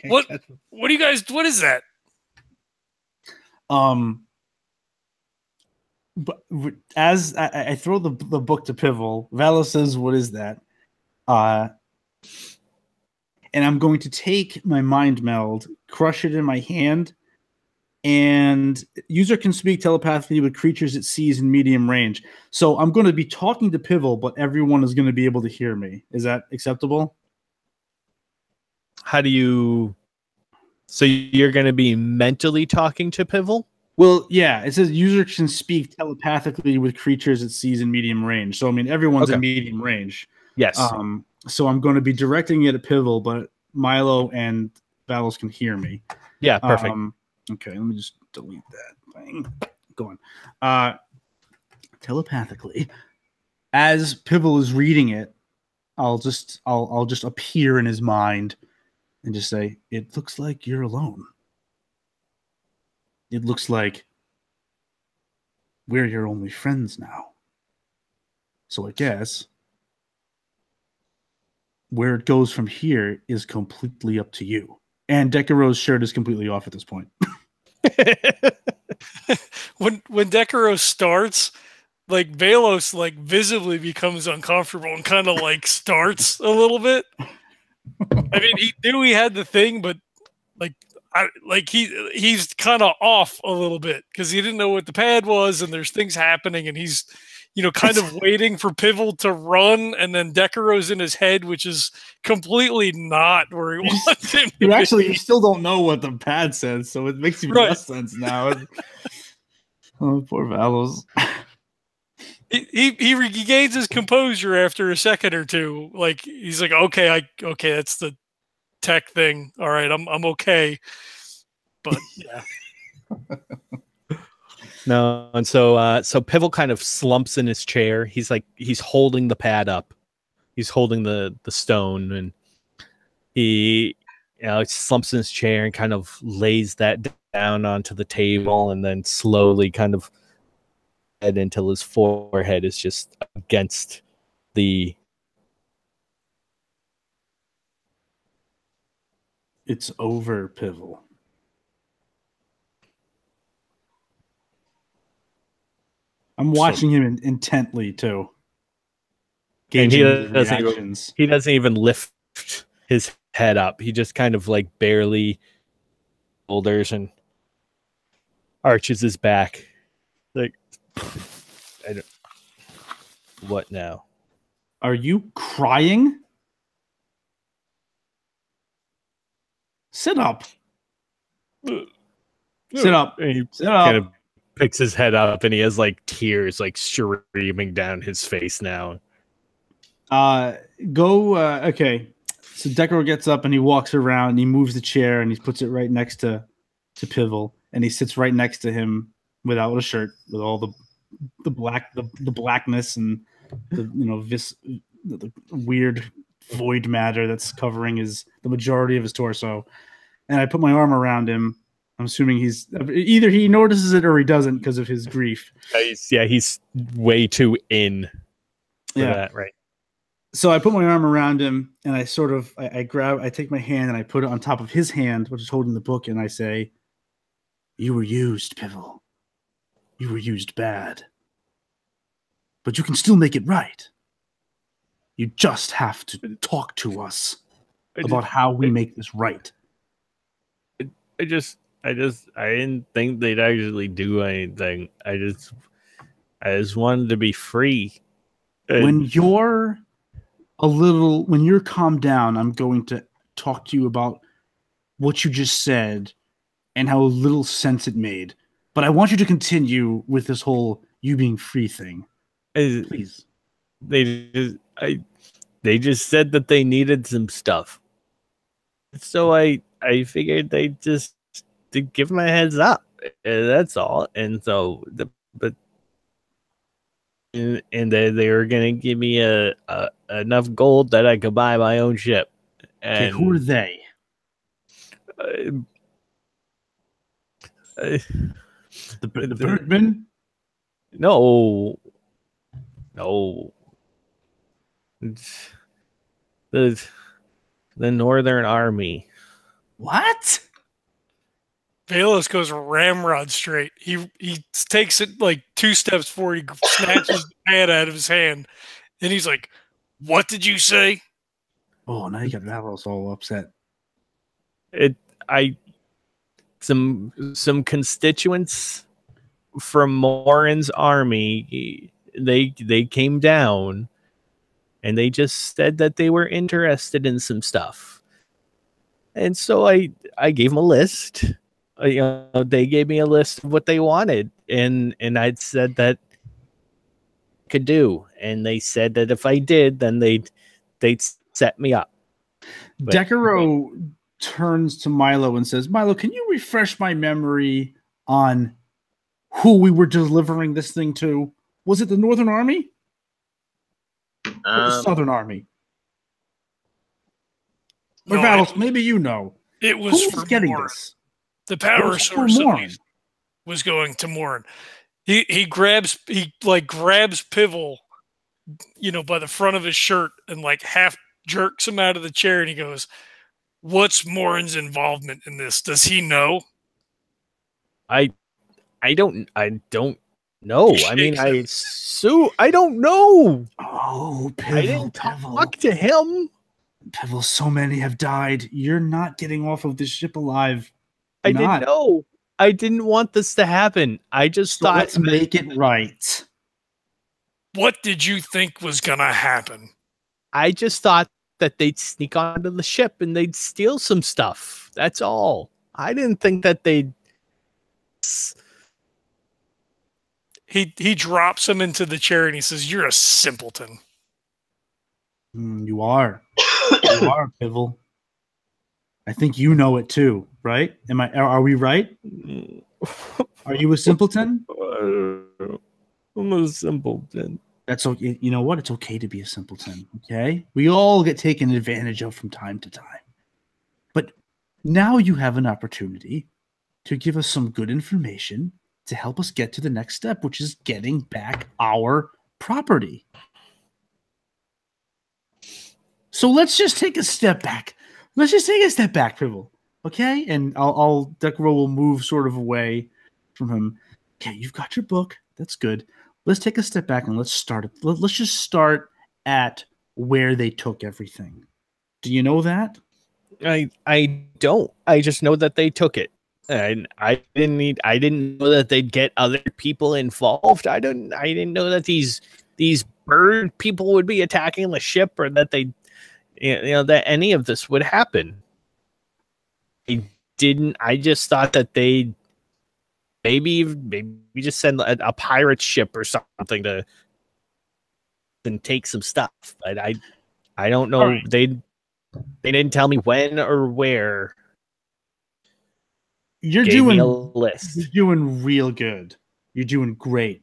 goes, what do you guys, what is that? But as I throw the book to Pivel, Valos says, what is that? And I'm going to take my mind meld, crush it in my hand, and user can speak telepathically with creatures it sees in medium range. So I'm going to be talking to Pivel, but everyone is going to be able to hear me. Is that acceptable? How do you... So you're going to be mentally talking to Pivel? Well, yeah. It says user can speak telepathically with creatures it sees in medium range. So, I mean, everyone's in medium range. Yes. So I'm going to be directing it at Pivel, but Milo and Valos can hear me. Yeah, perfect. Okay, let me just delete that thing. Go on. Telepathically, as Pivel is reading it, I'll just appear in his mind and just say, "It looks like you're alone. It looks like we're your only friends now. So I guess where it goes from here is completely up to you. And Decurro's shirt is completely off at this point. When Decurro starts, like Valos like visibly becomes uncomfortable and kind of like starts a little bit. I mean, he knew he had the thing, but he's kind of off a little bit because he didn't know what the pad was, and there's things happening, and he's kind of waiting for Pivel to run, and then Decurro's in his head, which is completely not where he wants him to be. You still don't know what the pad says, so it makes even less sense now. Oh, poor Valos. He regains his composure after a second or two. Like he's like, okay, that's the tech thing. All right, I'm okay. But yeah. No, and so Pivel kind of slumps in his chair. He's holding the pad up. He's holding the stone, and he slumps in his chair and kind of lays that down onto the table, and then slowly kind of head until his forehead is just against the. It's over, Pivel. I'm watching him intently too. And he doesn't even lift his head up. He just kind of like barely shoulders and arches his back. Like, what now? Are you crying? Sit up. Sit up. Sit up. Kind of picks his head up, and he has like tears like streaming down his face now. Okay. So Decurro gets up and he walks around and he moves the chair and he puts it right next to Pivel, and he sits right next to him without a shirt, with all the blackness and the weird void matter that's covering the majority of his torso. And I put my arm around him. I'm assuming either he notices it or he doesn't because of his grief. He's way too in for that, right? So I put my arm around him and I take my hand and I put it on top of his hand, which is holding the book, and I say, "You were used, Pivel. You were used bad. But you can still make it right. You just have to talk to us about how we make this right." I didn't think they'd actually do anything. I just wanted to be free. When you're calmed down, I'm going to talk to you about what you just said and how little sense it made. But I want you to continue with this whole you being free thing. Please. They just said that they needed some stuff. So I figured they'd just to give my heads up. That's all. And so and they were gonna give me enough gold that I could buy my own ship. And, okay, who are they? The Birdmen? No. It's the Northern Army. What? Valos goes ramrod straight. He takes it like 2 steps forward. He snatches the pad out of his hand, and he's like, "What did you say?" Oh, now you got Valos all upset. Some constituents from Morin's army, they came down, and they just said that they were interested in some stuff. And so I gave them a list. They gave me a list of what they wanted, and I'd said that I could do, and they said that if I did, then they'd set me up. Decurro turns to Milo and says, "Milo, can you refresh my memory on who we were delivering this thing to? Was it the Northern Army or the Southern Army? Or Valos, maybe you know. It was who was getting this? The power source was going to Morin. He grabs Pivel, by the front of his shirt and like half jerks him out of the chair, and he goes, "What's Morin's involvement in this? Does he know?" I don't know. I mean, I don't know. Oh, Pivel, I didn't talk to him. Pivel, so many have died. You're not getting off of this ship alive. I didn't know. I didn't want this to happen. I just thought, let's make it right. What did you think was gonna happen? I just thought that they'd sneak onto the ship and they'd steal some stuff. That's all. I didn't think that they'd. He drops him into the chair and he says, "You're a simpleton." You are. You are, Pivel. I think you know it too, right? Are we right? Are you a simpleton? I'm a simpleton. That's okay. You know what? It's okay to be a simpleton. Okay, we all get taken advantage of from time to time, but now you have an opportunity to give us some good information to help us get to the next step, which is getting back our property. So let's just take a step back. Let's just take a step back, Pivel. Okay, and Decurro will move sort of away from him. Okay, you've got your book. That's good. Let's take a step back and let's start. Let's just start at where they took everything. Do you know that? I don't. I just know that they took it, and I didn't know that they'd get other people involved. I didn't know that these bird people would be attacking the ship, or that they, that any of this would happen. I just thought that they'd maybe just send a pirate ship or something to and take some stuff. But I don't know. Right. They didn't tell me when or where. You're doing a list. You're doing real good. You're doing great.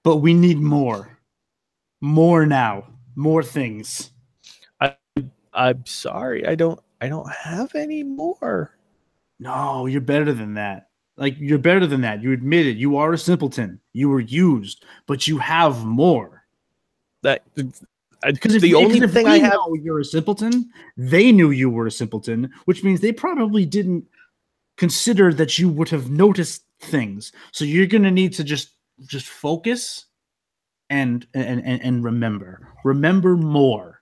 But we need more. More now. More things. I'm sorry. I don't have any more. No, you're better than that. Like, you're better than that. You admitted you are a simpleton. You were used, but you have more. Because the only thing I have, you're a simpleton. They knew you were a simpleton, which means they probably didn't consider that you would have noticed things. So you're going to need to just focus and remember more.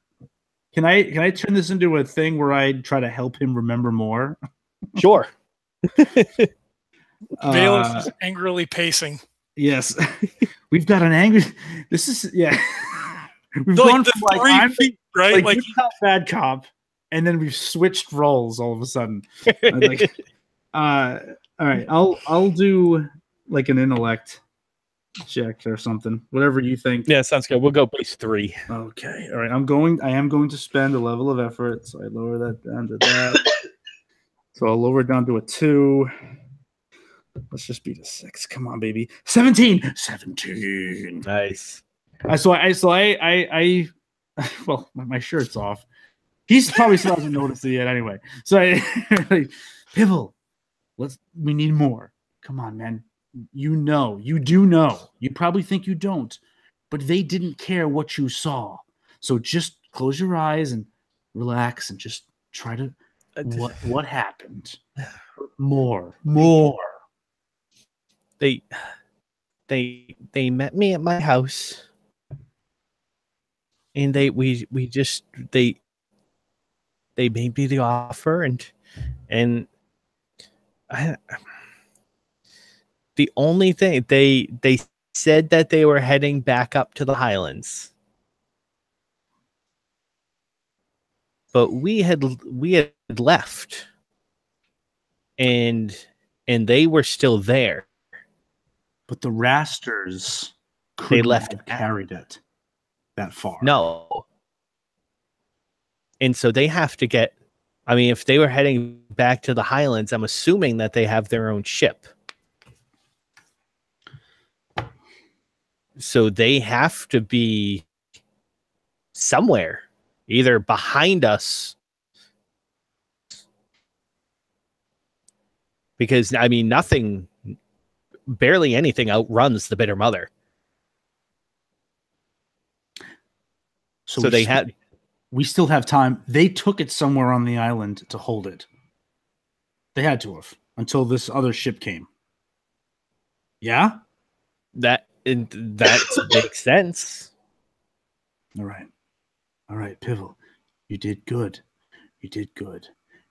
Can I turn this into a thing where I try to help him remember more? Sure. Valos is angrily pacing. Yes. We've got an angry. This is, yeah. We've like gone the from like, 3 feet, right? Like good cop, bad cop, and then we've switched roles all of a sudden. Like, all right, I'll do like an intellect check or something, whatever you think. Yeah, sounds good. We'll go base 3. Okay, all right. I am going to spend a level of effort, so I lower that down to that. So I'll lower it down to a 2. Let's just beat a 6. Come on, baby. 17. 17. Nice. So I well, my shirt's off. He's probably still hasn't noticed it yet anyway. So Pivel, we need more. Come on, man. You do know. You probably think you don't, but they didn't care what you saw. So just close your eyes and relax and just try to what happened. More. They met me at my house. And they made me the offer, and the only thing they said that they were heading back up to the Highlands, but we had left, and they were still there, but the Rasters they left have carried it that far. No. And so they have to get, I mean, if they were heading back to the Highlands, I'm assuming that they have their own ship. So they have to be somewhere, either behind us. Because, I mean, barely anything outruns the Bitter Mother. So they had. We still have time. They took it somewhere on the island to hold it. They had to have until this other ship came. Yeah? That makes sense. All right. All right, Pivel. You did good. You did good.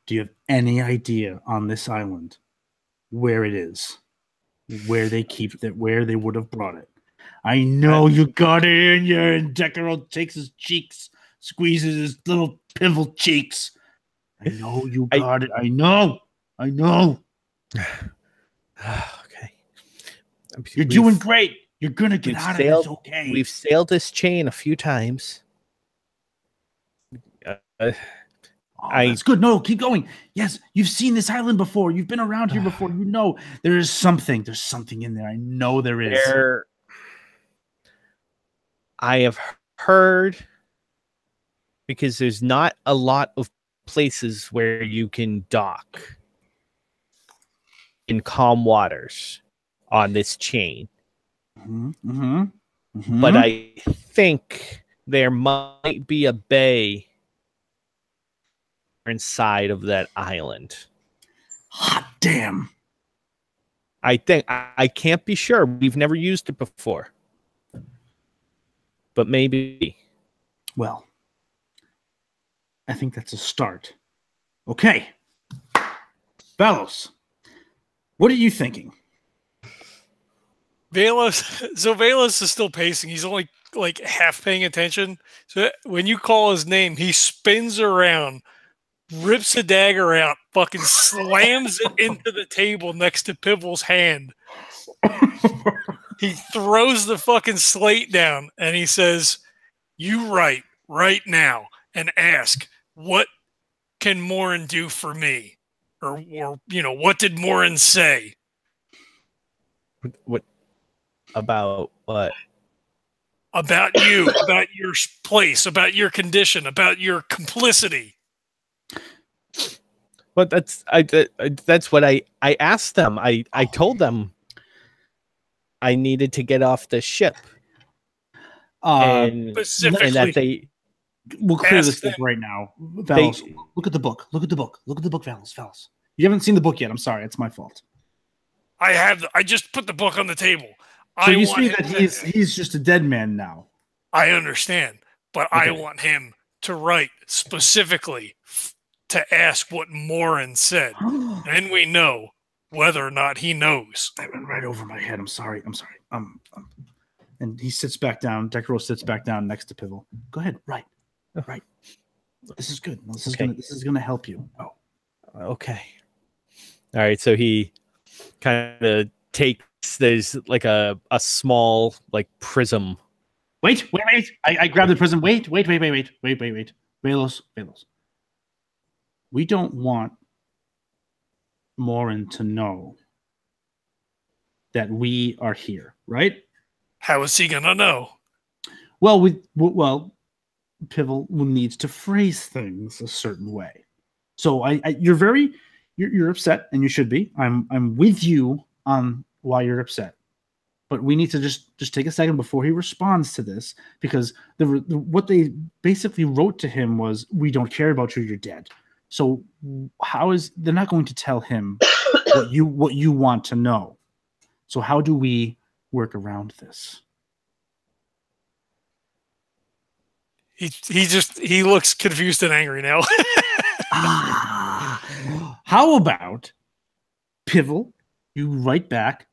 Do you have any idea on this island where it is? Where they keep it, where they would have brought it? I know you got it in you, and Decurro takes his cheeks, squeezes his little Pivel cheeks. I know you got it. I know. Okay. You're doing great. You're going to get out of this okay. We've sailed this chain a few times. That's good. No, keep going. Yes, you've seen this island before. You've been around here before. You know there is something. There's something in there. I know there is. I have heard, because there's not a lot of places where you can dock in calm waters on this chain. But I think there might be a bay inside of that island. Hot damn. I think I can't be sure. We've never used it before. But maybe. Well, I think that's a start. Okay. Valos, what are you thinking? Valos is still pacing. He's only like half paying attention. So when you call his name, he spins around, rips a dagger out, fucking slams it into the table next to Pivel's hand. He throws the fucking slate down and he says, "You write right now and ask, what can Morin do for me? Or what did Morin say?" What about what? About you, about your place, about your condition, about your complicity. But that's what I asked them. I told them I needed to get off the ship. And specifically, we'll clear this up right now. Valos, look at the book. Look at the book, Valos. You haven't seen the book yet. I'm sorry. It's my fault. I just put the book on the table. So you see that he's just a dead man now. I understand, but okay. I want him to write specifically to ask what Morin said. And we know whether or not he knows. That went right over my head. I'm sorry. And he sits back down. Decurro sits back down next to Pivel. Go ahead. Right. This is good. This is gonna help you. Oh. Okay. All right. So he kind of takes, there's like a small like prism. Wait. I grabbed the prism. Wait. Valos. We don't want Morin to know that we are here, right? How is he gonna know? Well, Pivel needs to phrase things a certain way. So you're upset, and you should be. I'm with you on why you're upset, but we need to just take a second before he responds to this, because what they basically wrote to him was, "We don't care about you. You're dead." So they're not going to tell him what you want to know. So how do we work around this? He looks confused and angry now. How about, Pivel, you write back,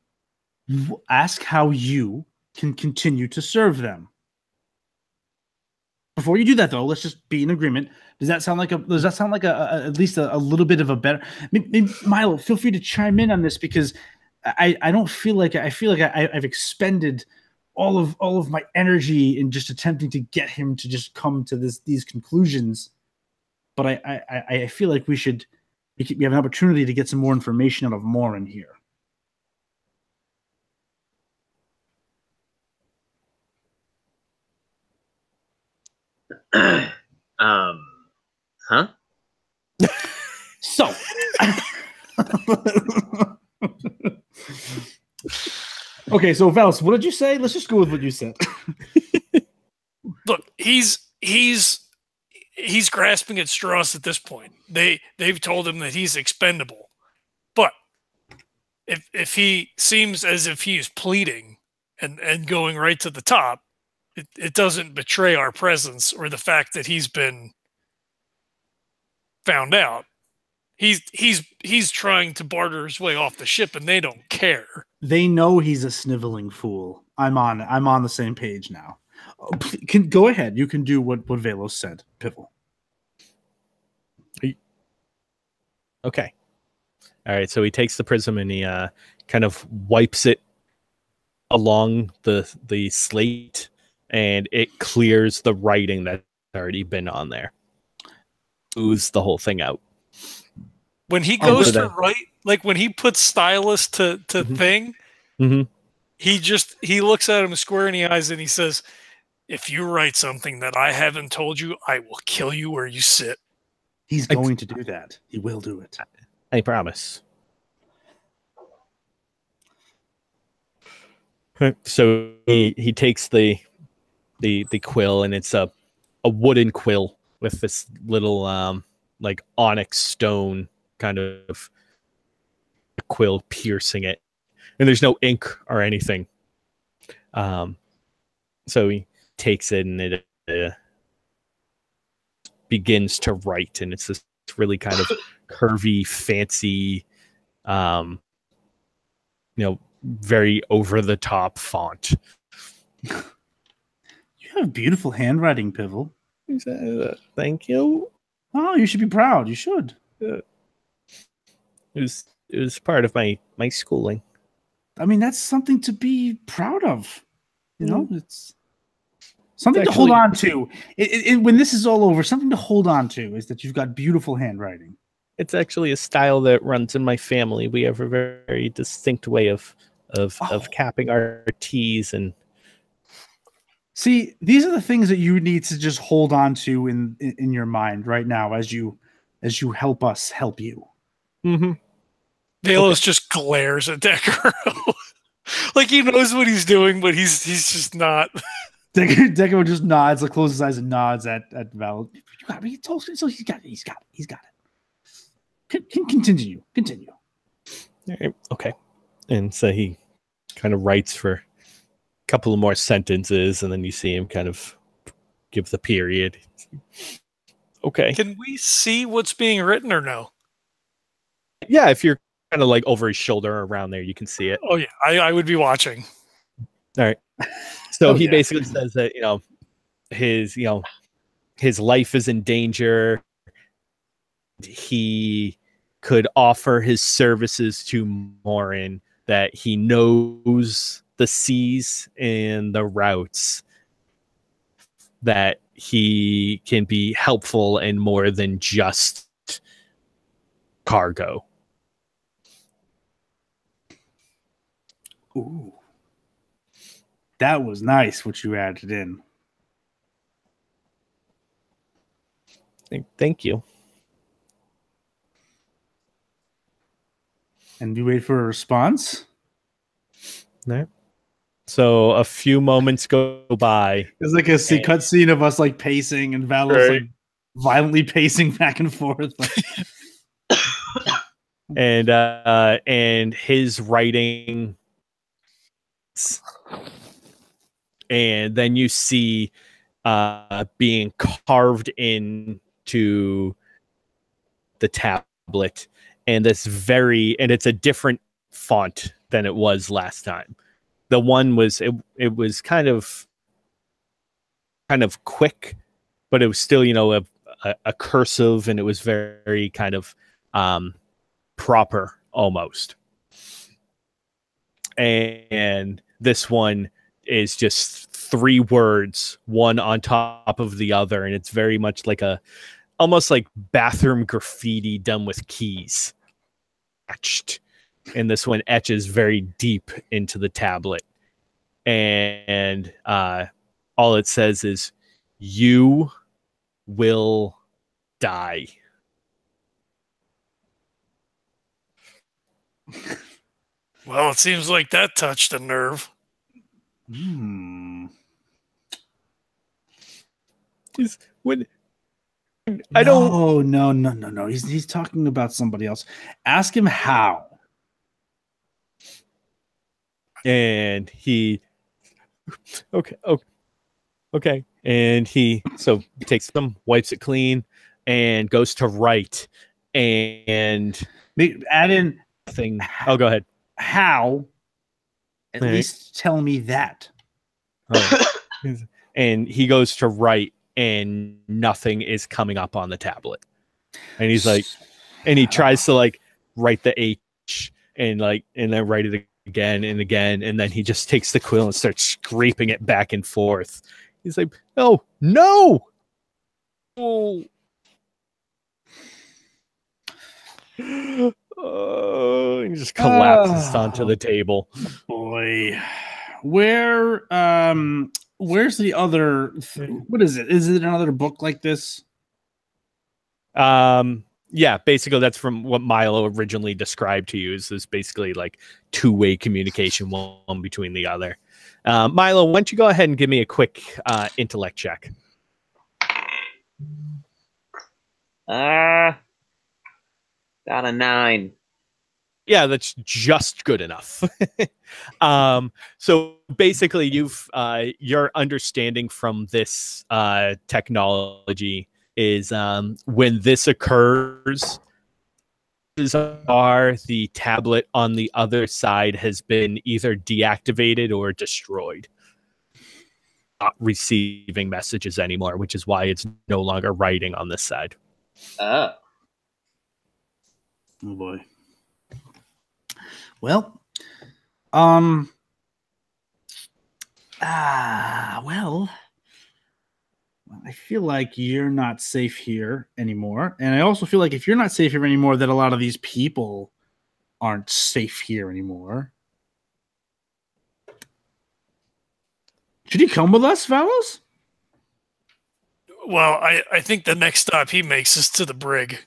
ask how you can continue to serve them. Before you do that, though, let's just be in agreement. Does that sound like at least a little bit of a better? Maybe, Milo, feel free to chime in on this, because I don't feel like I've expended all of my energy in just attempting to get him to just come to these conclusions. But I feel like we have an opportunity to get some more information out of Morin here. Huh? So, okay, so Valos, what did you say? Let's just go with what you said. Look, he's he's grasping at straws at this point. They've told him that he's expendable, but if he seems as if he is pleading and going right to the top, it doesn't betray our presence or the fact that he's been found out. He's trying to barter his way off the ship, and they don't care. They know he's a sniveling fool. I'm on the same page now. Go ahead. You can do what Valos said, Pivel. Okay. All right. So he takes the prism and he kind of wipes it along the slate, and it clears the writing that's already been on there. Ooze the whole thing out. When he goes to write, like when he puts stylus to thing, he looks at him square in the eyes and he says, "If you write something that I haven't told you, I will kill you where you sit." He's going to do that. He will do it. I promise. So he takes the quill, and it's a wooden quill with this little like onyx stone kind of quill piercing it, and there's no ink or anything. So he takes it and it begins to write, and it's this really kind of curvy, fancy, very over the top font. You have beautiful handwriting, Pivel. Thank you. Oh, you should be proud. You should. It was part of my schooling. I mean, that's something to be proud of. You know, it's something to hold on to. When this is all over, something to hold on to is that you've got beautiful handwriting. It's actually a style that runs in my family. We have a very distinct way of capping our T's. And see, these are the things that you need to just hold on to in your mind right now as you help us help you. Mm-hmm. Valos just glares at Decurro. Like he knows what he's doing, but he's just not. Decurro just nods, like closes his eyes and nods at Val. You got me. So he's got it. Continue. Okay. And so he kind of writes for a couple of more sentences, and then you see him kind of give the period. Okay. Can we see what's being written or no? Yeah, if you're kind of like over his shoulder around there, you can see it. Oh yeah, I would be watching. All right. So he basically says that his life is in danger. He could offer his services to Morin, that he knows the seas and the routes, that he can be helpful in more than just cargo. Ooh. That was nice what you added in. Thank you. And we wait for a response. No. So a few moments go by. It's like a cut scene of us like pacing and Valos like violently pacing back and forth. and his writing, and then you see being carved into the tablet, and it's a different font than it was last time. The one was it was kind of quick, but it was still a cursive, and it was very kind of proper almost. And this one is just 3 words, one on top of the other, and it's very much like almost like bathroom graffiti done with keys etched. And this one etches very deep into the tablet, and all it says is, "You will die." Well, it seems like that touched a nerve. When I don't. No. He's talking about somebody else. Ask him how. And he, okay. And he takes them, wipes it clean, and goes to write. And Add in thing. Oh, go ahead. how. At least tell me that. Oh. And he goes to write, and nothing is coming up on the tablet. And he's like, and he tries to like write the H and then write it again and again, and then he just takes the quill and starts scraping it back and forth. He's like, oh no. Oh, he just collapses onto the table. Boy, where's the other? What is it? Is it another book like this? Yeah, basically that's from what Milo originally described to you. Is this basically like two-way communication, one between the other? Milo, why don't you go ahead and give me a quick intellect check? Got a 9. Yeah, that's just good enough. So basically, your understanding from this technology is when this occurs, the tablet on the other side has been either deactivated or destroyed, not receiving messages anymore, which is why it's no longer writing on this side. Oh boy. Well, well, I feel like you're not safe here anymore. And I also feel like if you're not safe here anymore, that a lot of these people aren't safe here anymore. Should he come with us, Valos? Well, I think the next stop he makes is to the brig.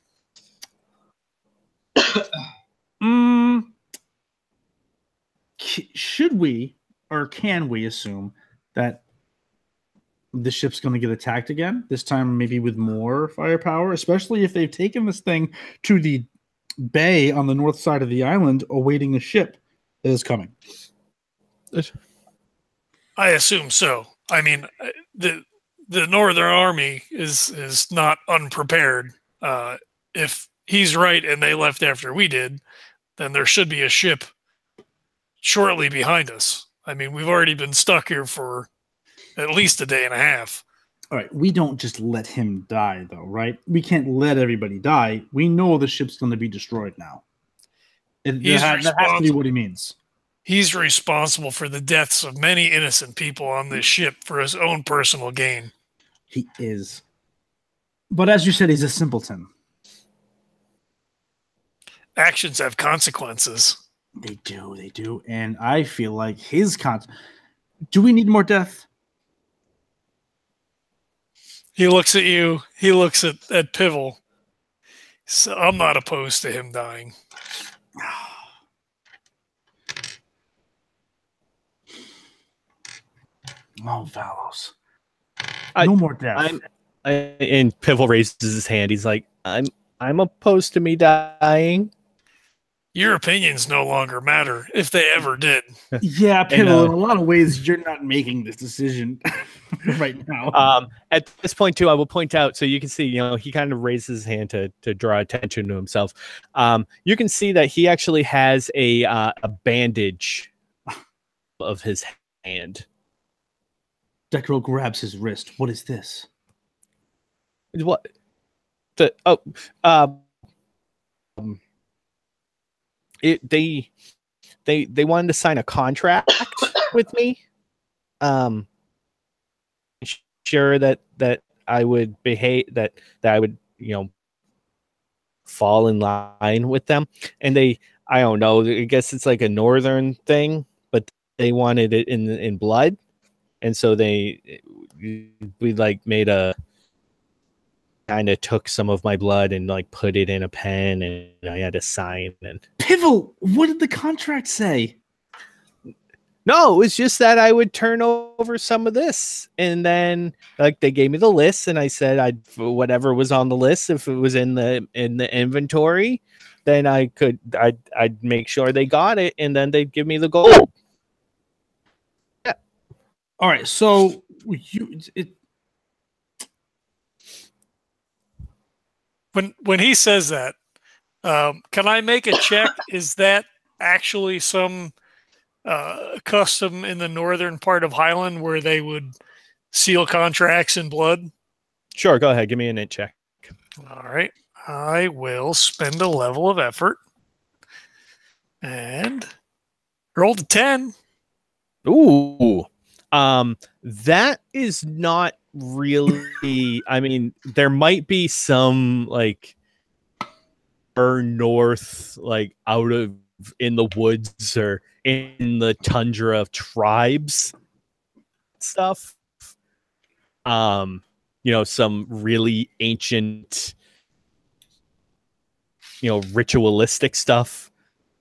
Should we, or can we assume that the ship's going to get attacked again? This time maybe with more firepower, especially if they've taken this thing to the bay on the north side of the island awaiting a ship that is coming. I assume so. I mean, the Northern Army is not unprepared. If he's right and they left after we did, then there should be a ship shortly behind us. I mean, we've already been stuck here for at least a day and a half. All right, we don't just let him die, though, right? We can't let everybody die. We know the ship's going to be destroyed now. That has to be what he means. He's responsible for the deaths of many innocent people on this ship for his own personal gain. He is. But as you said, he's a simpleton. Actions have consequences. They do. And I feel like his do we need more death? He looks at you. He looks at Pivel. So I'm not opposed to him dying. Oh, Valos. No more death. And Pivel raises his hand. He's like, I'm opposed to me dying. Your opinions no longer matter, if they ever did. Yeah, Pivel, in a lot of ways, you're not making this decision right now. At this point, too, I will point out, so you can see, he kind of raises his hand to draw attention to himself. You can see that he actually has a bandage of his hand. Decurro grabs his wrist. What is this? What? They wanted to sign a contract with me. Sure that I would behave, that I would fall in line with them, and I don't know, I guess it's like a northern thing, but they wanted it in blood, and so we like made a kind of took some of my blood and like put it in a pen, and I had to sign. And Pivel, what did the contract say? No, it was just that I would turn over some of this, and then like they gave me the list, and I said whatever was on the list, if it was in the inventory, then I'd make sure they got it, and then they'd give me the gold. All right, so when he says that, can I make a check? Is that actually some custom in the northern part of Highland where they would seal contracts in blood? Sure, go ahead. Give me an int check. All right. I will spend a level of effort and rolled a 10. Ooh. That is not really, I mean, there might be some like north, like out of in the woods or in the tundra of tribes stuff. Some really ancient, ritualistic stuff,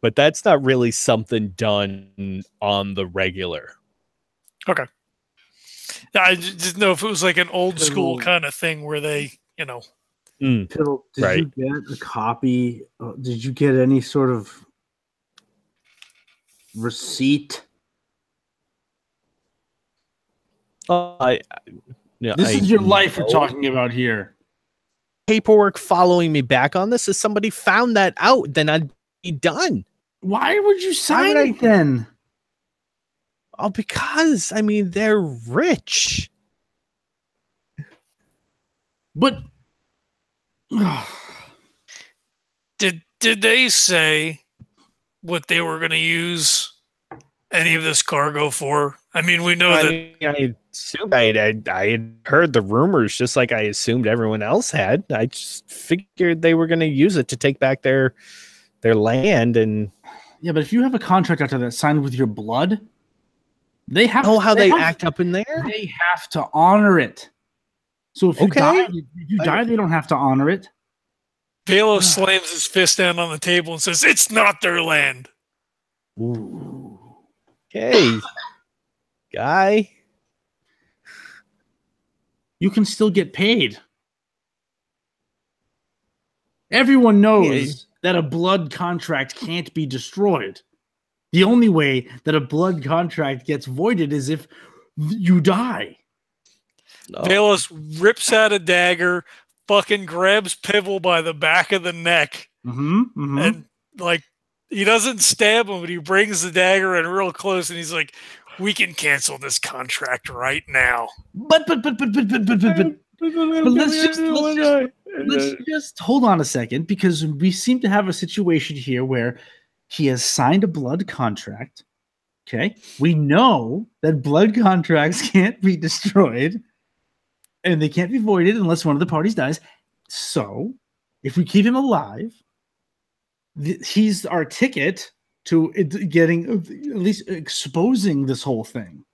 but that's not really something done on the regular. Okay. I just know if it was like an old school kind of thing where they, Pivel, did you get a copy? Did you get any sort of receipt? This is your life we're talking about here. Paperwork following me back on this. If somebody found that out, then I'd be done. Why would you sign it then? Oh, because I mean they're rich. But did they say what they were going to use any of this cargo for? I mean, we know I assumed I had heard the rumors just like I assumed everyone else had. I just figured they were going to use it to take back their land. And yeah, but if you have a contract after that signed with your blood, they have they act up in there. They have to honor it. So if you die, they don't have to honor it. Valos slams his fist down on the table and says, "It's not their land." Ooh. Okay, guy. You can still get paid. Everyone knows that a blood contract can't be destroyed. The only way that a blood contract gets voided is if you die. No. Valos rips out a dagger, fucking grabs Pivel by the back of the neck, and like he doesn't stab him, but he brings the dagger in real close, and he's like, "We can cancel this contract right now." But let's just hold on a second, because we seem to have a situation here where he has signed a blood contract. Okay, we know that blood contracts can't be destroyed, and they can't be voided unless one of the parties dies. So, if we keep him alive, he's our ticket to getting, at least exposing this whole thing.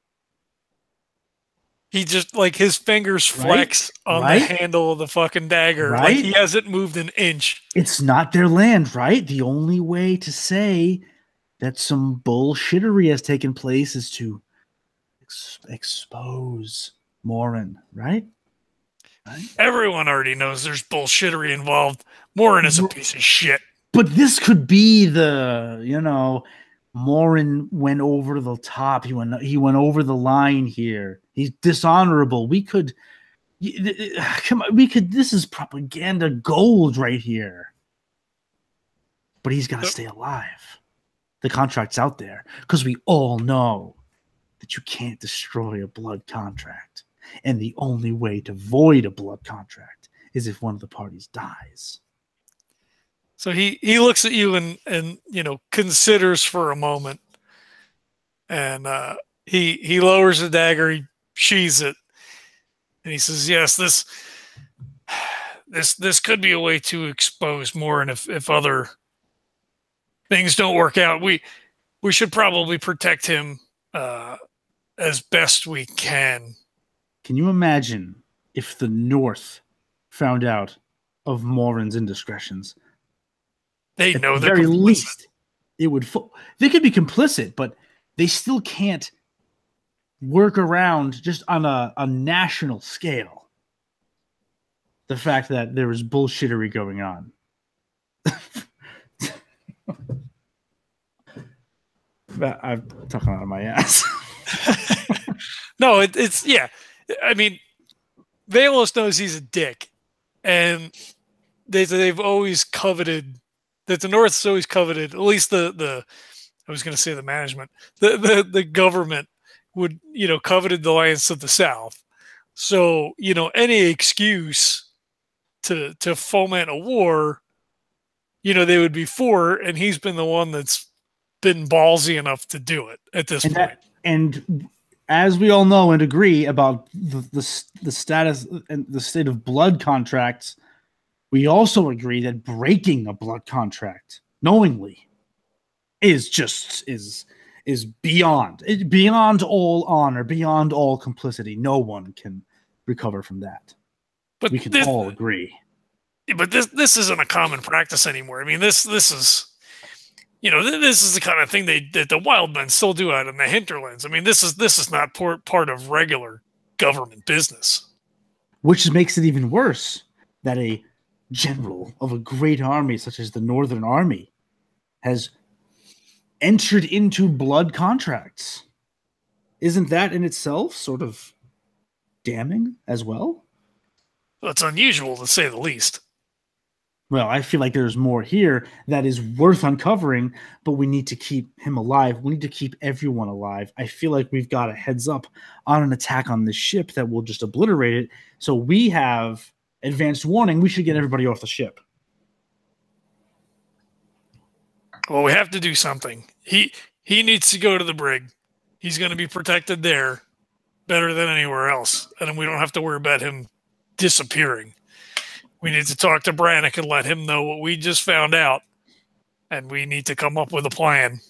He just, like, his fingers flex on the handle of the fucking dagger. Like, he hasn't moved an inch. It's not their land, right? The only way to say that some bullshittery has taken place is to expose Morin, right? Everyone already knows there's bullshittery involved. Morin is a piece of shit. But this could be the, Morin went over the top. He went over the line here. He's dishonorable. This is propaganda gold right here. But he's got to stay alive. The contract's out there because we all know that you can't destroy a blood contract. And the only way to void a blood contract is if one of the parties dies. So he looks at you and considers for a moment, and he lowers the dagger, he sheathes it, and he says, "Yes, this could be a way to expose more, and if other things don't work out, we should probably protect him as best we can." Can you imagine if the North found out of Morin's indiscretions? They know at the very least, it would. They could be complicit, but they still can't work around just on a national scale the fact that there was bullshittery going on. I'm talking out of my ass. No, it's yeah. I mean, Valos knows he's a dick, and they've always coveted that the North's always coveted. At least the I was going to say the management, the government would coveted the lands to the south. So any excuse to foment a war, they would be for, and he's been the one that's been ballsy enough to do it at this point. And as we all know and agree about the status and the state of blood contracts, we also agree that breaking a blood contract knowingly is beyond all honor, beyond all complicity. No one can recover from that. But we can all agree. But this isn't a common practice anymore. I mean, this is this is the kind of thing that the wild men still do out in the hinterlands. I mean, this is not part of regular government business. Which makes it even worse that a general of a great army such as the Northern Army has entered into blood contracts. Isn't that in itself sort of damning as well? Well, it's unusual to say the least. Well, I feel like there's more here that is worth uncovering, but we need to keep him alive. We need to keep everyone alive. I feel like we've got a heads up on an attack on this ship that will just obliterate it. So we have advanced warning. We should get everybody off the ship. Well, we have to do something. He needs to go to the brig. He's going to be protected there better than anywhere else. And then we don't have to worry about him disappearing. We need to talk to Brannick and let him know what we just found out. And we need to come up with a plan.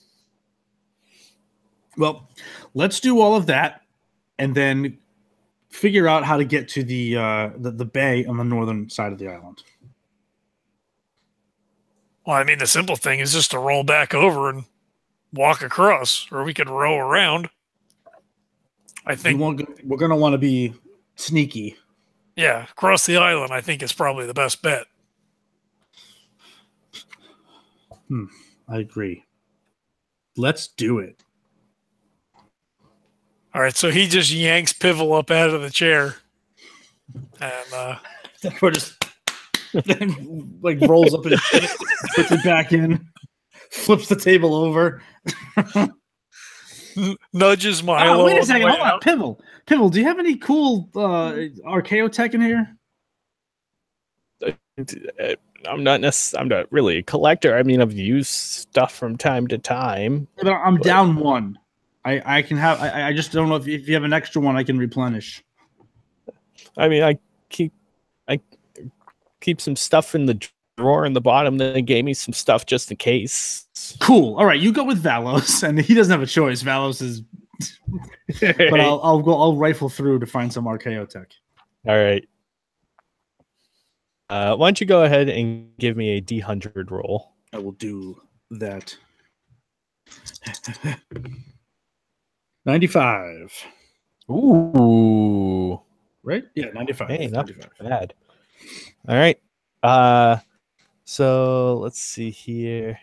Well, let's do all of that and then figure out how to get to the bay on the northern side of the island. Well, I mean, the simple thing is just to roll back over and walk across, or we could row around. I think we're going to want to be sneaky. Yeah, across the island, I think is probably the best bet. I agree. Let's do it. All right, so he just yanks Pivel up out of the chair, and we're just like rolls up his shit, puts it back in, flips the table over, nudges Milo. Oh, wait a second, hold on, Pivel. Pivel, do you have any cool archaeo tech in here? I'm not really a collector. I mean, I've used stuff from time to time. I'm down one. I can have. I just don't know if you have an extra one I can replenish. I mean, I keep some stuff in the drawer in the bottom. Then they gave me some stuff just in case. Cool. All right, you go with Valos, and he doesn't have a choice. Valos is. But I'll rifle through to find some archaeo tech. All right. Why don't you go ahead and give me a D100 roll? I will do that. 95. Ooh. Right? Yeah, 95. Hey, not 95. bad. All right. So let's see here.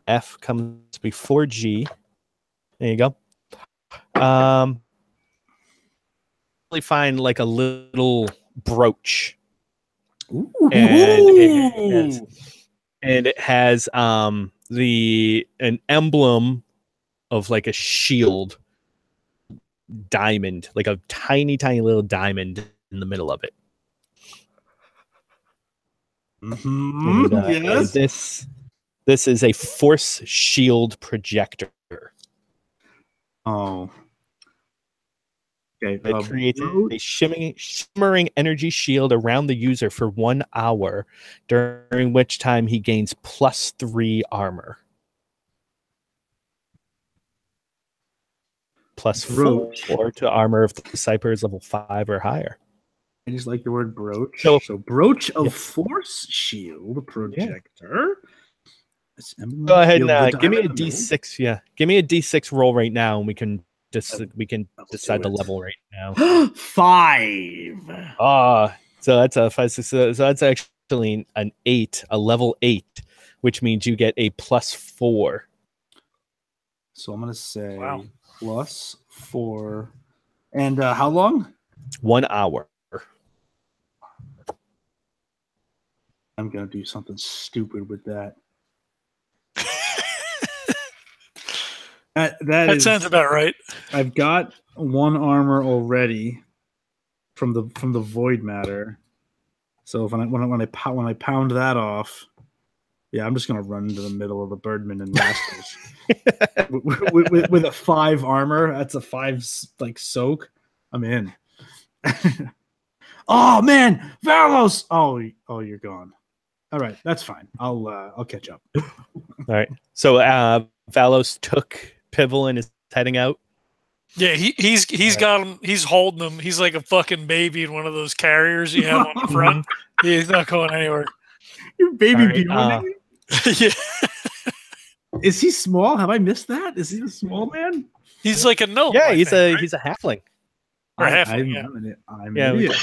F comes before G. There you go. Really find like a little brooch. Ooh. And it has an emblem of like a shield diamond, like a tiny little diamond in the middle of it. Mm-hmm. And, Yes. This is a force shield projector. Oh. Okay. It creates a shimmering energy shield around the user for 1 hour, during which time he gains +3 armor. +4 to armor if the Cypher is level 5 or higher. I just like the word brooch. So- So brooch of force shield projector. Go ahead and give me a D6. Yeah, give me a D6 roll right now, and we can decide the level right now. 5. So that's a 5, 6. So that's actually an 8, a level 8, which means you get a +4. So I'm gonna say Wow. +4. And how long? 1 hour. I'm gonna do something stupid with that. That sounds about right. I've got 1 armor already from the void matter. So when I pound that off, yeah, I'm just gonna run into the middle of the Birdman and Masters with a 5 armor. That's a 5 soak. I'm in. Oh man, Valos! Oh, you're gone. All right, that's fine. I'll catch up. All right. So Valos took Pivel and is heading out. Yeah, he's got him. He's holding him. He's like a fucking baby in one of those carriers you have on the front. He's not going anywhere. Your baby All right, Building? Yeah, Is he small? Have I missed that? Is he a small man? he's like a gnome. Yeah, I he's think, right? he's a halfling. Or I'm halfling, an Yeah, idiot.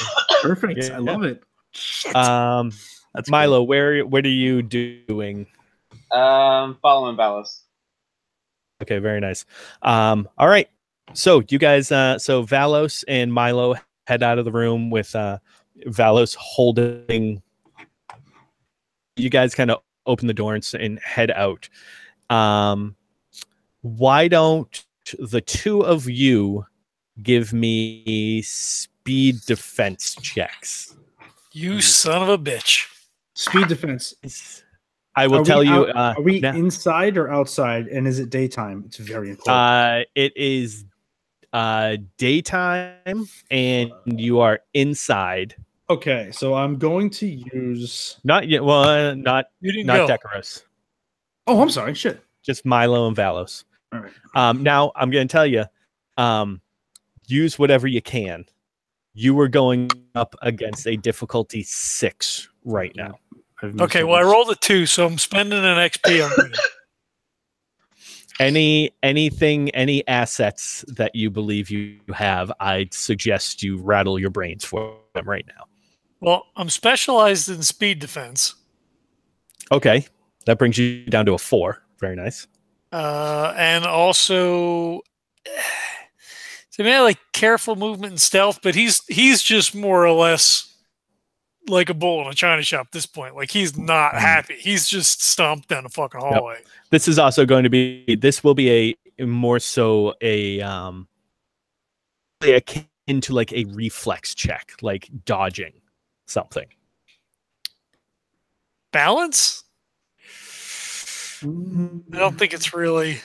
Perfect. Yeah. I love it. Shit. That's Milo, what are you doing? Following Valos. Okay, very nice. All right. So you guys, so Valos and Milo head out of the room with Valos holding. You guys kind of open the door and head out. Why don't the two of you give me speed defense checks? You son of a bitch. Speed defense. I will tell you. Are we now- inside or outside? And is it daytime? It's very important. It is daytime, and you are inside. Okay, so I'm going to use. Not yet. Well, not You didn't not go. Decurro. Oh, I'm sorry. Shit. Just Milo and Valos. All right. Now I'm going to tell you, use whatever you can. You are going up against a difficulty 6 right now. Okay, well I rolled a 2, so I'm spending an XP on it. Any assets that you believe you have, I'd suggest you rattle your brains for them right now. Well, I'm specialized in speed defense. Okay, that brings you down to a 4. Very nice. And also, so maybe like careful movement and stealth, but he's just more or less like a bull in a china shop at this point. Like he's not happy. He's just stomped down the fucking hallway. This is also going to be. This will be a more so a akin to like a reflex check, like dodging something. Balance? I don't think it's really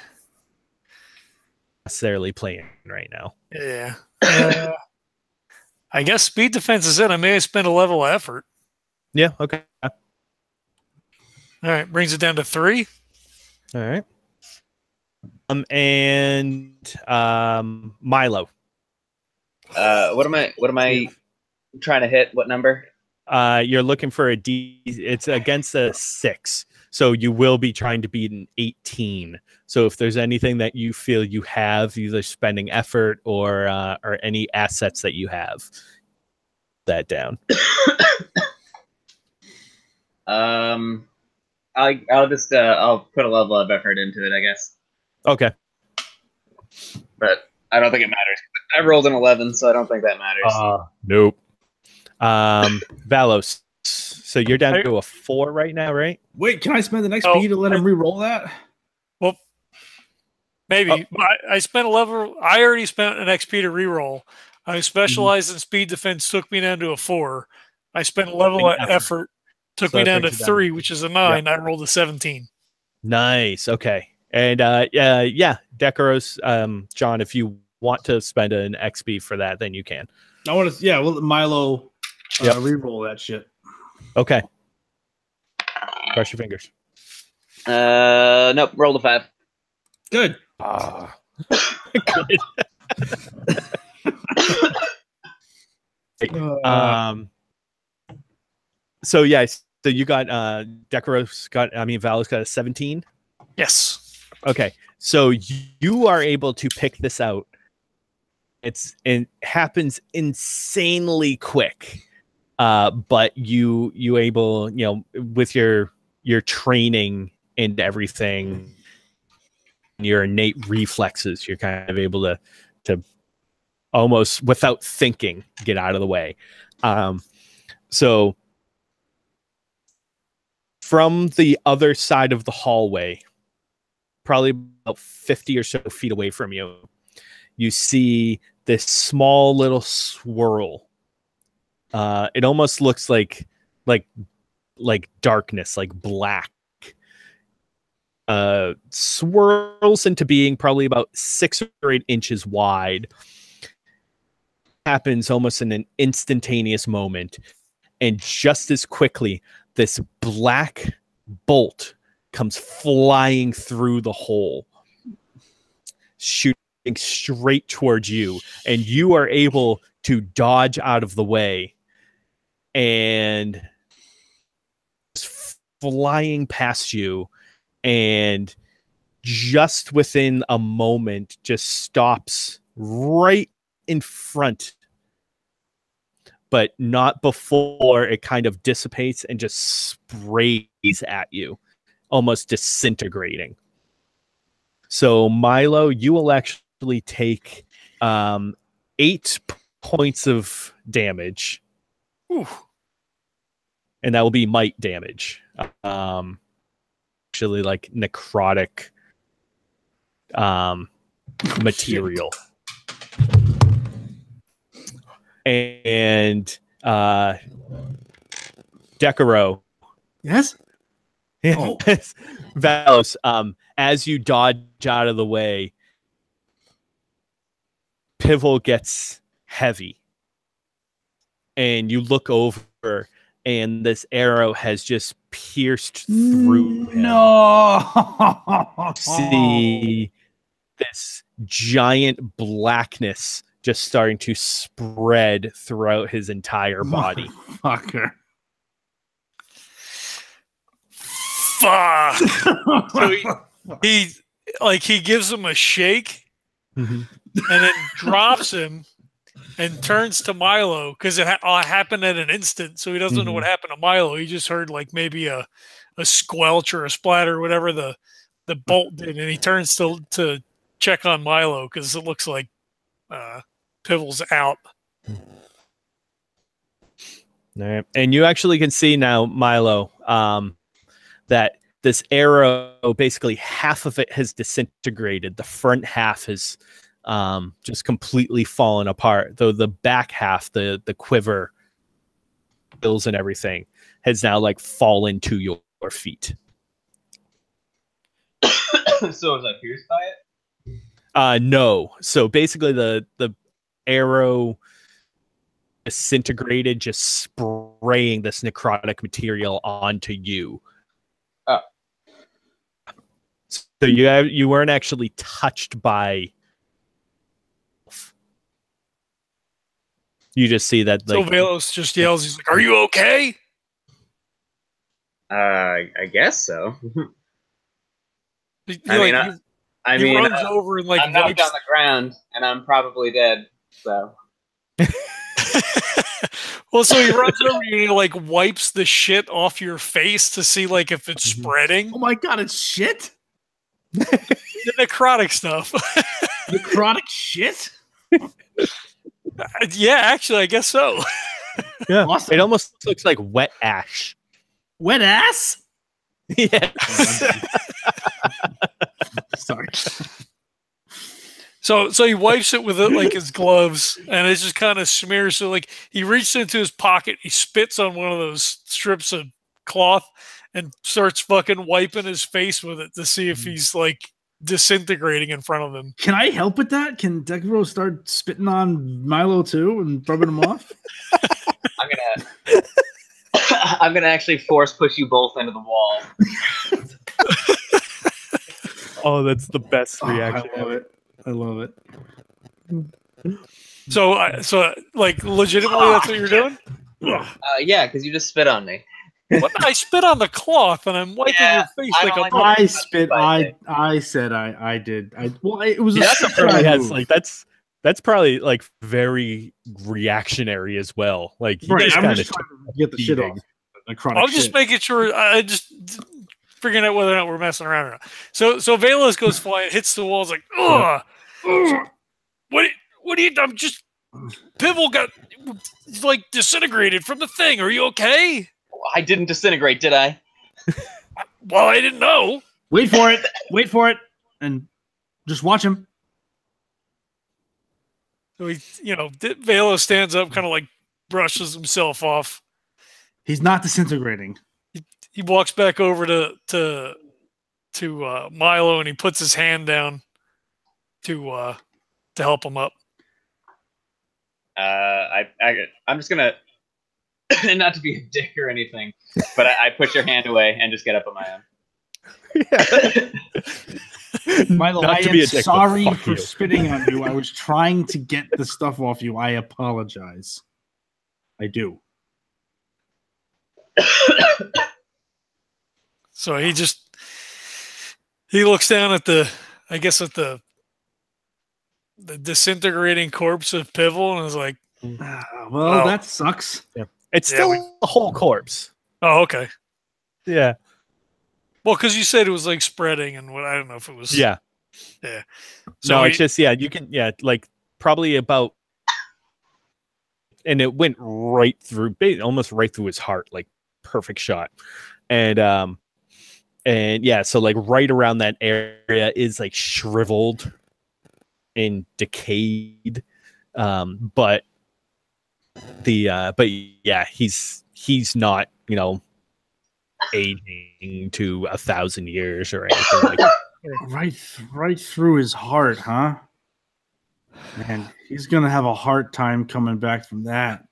Necessarily playing right now. Yeah. I guess speed defense is it. I may have spent a level of effort. Yeah. Okay. All right, brings it down to 3. All right. And Milo. What am I trying to hit? What number? You're looking for a D. It's against a 6, so you will be trying to beat an 18. So if there's anything that you feel you have, either spending effort or any assets that you have, that down. I'll just I'll put a level of effort into it, I guess. Okay. But I don't think it matters. I rolled an 11, so I don't think that matters. Nope. Valos. So you're down to a 4 right now, right? Wait, can I spend the next beat to let him re-roll that? Well, maybe. I spent a level. I already spent an XP to reroll. I specialized in speed defense, took me down to a 4. I spent a level of effort, took me down to 3, which is a 9. I rolled a 17. Nice. Okay. And yeah, Decurro, John, if you want to spend an XP for that, then you can. I want to. Yeah, well, Milo, re-roll that shit. Okay. Cross your fingers. Nope. Rolled a 5. Good. Good. So yeah, so you got Decurro's got, I mean, Valos got a 17. Yes. Okay, so you are able to pick this out. It happens insanely quick, but you able, you know, with your training and everything, your innate reflexes, you're kind of able to almost without thinking get out of the way. So from the other side of the hallway, probably about 50 or so feet away from you, you see this small little swirl. It almost looks like darkness, like black. Swirls into being probably about 6 or 8 inches wide. Happens almost in an instantaneous moment, and just as quickly, this black bolt comes flying through the hole, shooting straight towards you, and you are able to dodge out of the way, and flying past you, and just within a moment just stops right in front, but not before it kind of dissipates and just sprays at you, almost disintegrating. So Milo, you will actually take 8 points of damage. Ooh. And that will be might damage. Actually, like necrotic material. And Decurro. Yes? Oh. Valos, as you dodge out of the way, Pivel gets heavy. And you look over, and this arrow has just pierced through him. No! See this giant blackness just starting to spread throughout his entire body. Fucker. Fuck. So he gives him a shake, and then drops him and turns to Milo, because it happened at an instant, so he doesn't know what happened to Milo. He just heard like maybe a squelch or a splatter, or whatever the bolt did, and he turns to check on Milo because it looks like Pivel's out. All right. And you actually can see now, Milo, that this arrow, basically half of it has disintegrated. The front half has just completely fallen apart, though the back half, the quiver, bills and everything, has now like fallen to your feet. So was I pierced by it? No. So basically the arrow disintegrated, just spraying this necrotic material onto you. Oh. So you weren't actually touched by. You just see that, like, so Valos just yells, he's like, "Are you okay?" I guess so. He runs over and like I'm knocked wipes on the ground, and I'm probably dead. So. Well, so he runs over you and like wipes the shit off your face to see like if it's spreading. Oh my god, it's shit? The necrotic stuff. Necrotic shit? Yeah, actually, I guess so. Yeah, Awesome. It almost looks like wet ash. Wet ass? Yes. Sorry. So he wipes it with like his gloves, and it just kind of smears. So like he reaches into his pocket, he spits on one of those strips of cloth, and starts fucking wiping his face with it to see if he's like disintegrating in front of him. Can I help with that? Can Decurro start spitting on Milo too and rubbing him off? I'm gonna actually force push you both into the wall. Oh, that's the best reaction. I love it. I love it. So, like, legitimately, that's what you're doing? Yeah, because you just spit on me. What? I spit on the cloth and I'm wiping your face I like don't a like butt. I spit. I said I did. Well, it was a That probably has move. like that's probably like very reactionary as well. Like he Right, just I'm kind of just trying to get the shit off. The chronic I'm just shit. making sure. I just figuring out whether or not we're messing around or not. So Valos goes flying, hits the walls like, ugh. What do you? I'm just. Pivel got like disintegrated from the thing. Are you okay? I didn't disintegrate, did I? Well, I didn't know. Wait for it, and just watch him. So he, Valos stands up, kind of like brushes himself off. He's not disintegrating. He walks back over to Milo, and he puts his hand down to help him up. I'm just gonna, not to be a dick or anything, but I push your hand away and just get up on my own. Milo, Not I to am be a dick, but sorry fuck for you. spitting on you. I was trying to get the stuff off you. I apologize. I do. So he looks down at the disintegrating corpse of Pivel and is like, well, that sucks. Yeah. It's still a whole corpse. oh, okay. Yeah. Well, because you said it was like spreading, and I don't know if it was. Yeah. Yeah. So No, it's just you can like probably about, and it went right through, almost right through his heart, like perfect shot, and yeah, so like right around that area is like shriveled and decayed, but yeah, he's not aging to 1,000 years or anything like that. Right through his heart, huh? Man, he's gonna have a hard time coming back from that.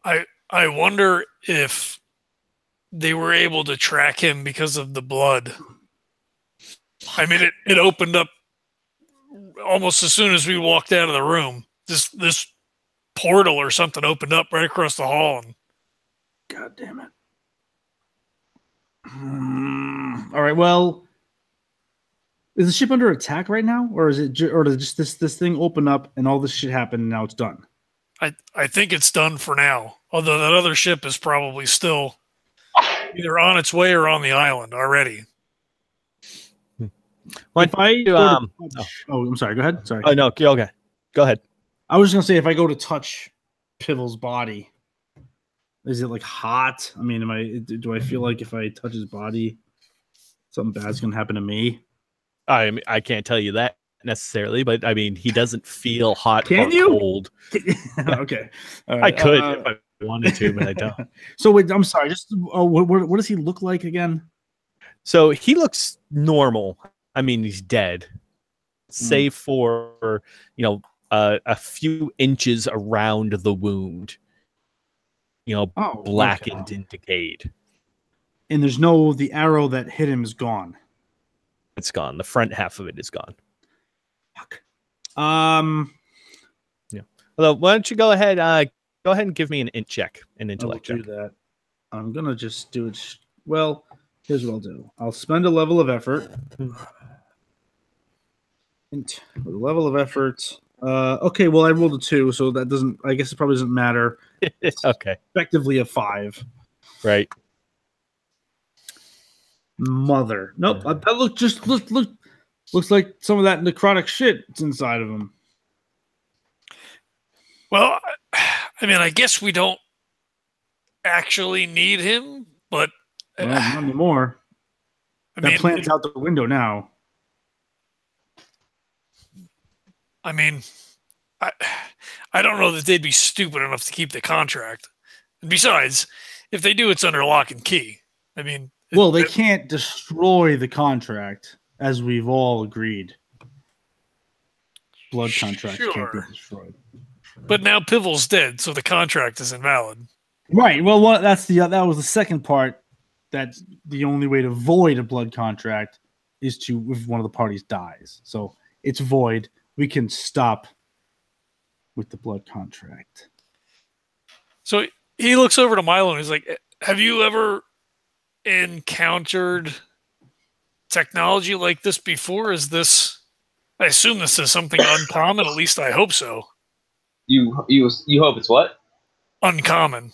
I wonder if they were able to track him because of the blood. I mean, it opened up almost as soon as we walked out of the room. This portal or something opened up right across the hall. And God damn it. All right, well, is the ship under attack right now, or is it or does just this thing open up and all this shit happen and now it's done? I think it's done for now. Although that other ship is probably still either on its way or on the island already. If I I'm sorry. Go ahead. Sorry. Oh no, okay. Go ahead. I was just gonna say, if I go to touch Pivel's body, is it like hot? I mean, do I feel like if I touch his body, something bad's gonna happen to me? I can't tell you that necessarily, but I mean, he doesn't feel hot Can or you? cold. Okay, all I right. could if I wanted to, but I don't. So wait, I'm sorry. Just what does he look like again? So he looks normal. I mean, he's dead, save for a few inches around the wound. Blackened and decayed. And there's the arrow that hit him is gone. It's gone. The front half of it is gone. Fuck. Yeah. Well, why don't you go ahead? Go ahead and give me an intellect check. Do that. I'm gonna just do it. Well, here's what I'll do. I'll spend a level of effort. With a level of effort. Okay. Well, I rolled a 2, so that doesn't. I guess it probably doesn't matter. Okay. Effectively a 5. Right. Mother. Nope. That looks like some of that necrotic shit that's inside of him. Well, I mean, I guess we don't actually need him, but not anymore. That plan's out the window now. I mean, I don't know that they'd be stupid enough to keep the contract. And besides, if they do, it's under lock and key. I mean, well, they can't destroy the contract, as we've all agreed. Blood contracts can't be destroyed. But now Pivel's dead, so the contract is invalid. Right. Well, that was the second part. That's the only way to void a blood contract is if one of the parties dies. So it's void. we can stop with the blood contract. So he looks over to Milo and he's like, have you ever encountered technology like this before? Is this... I assume this is something uncommon. At least I hope so. You hope it's what? Uncommon.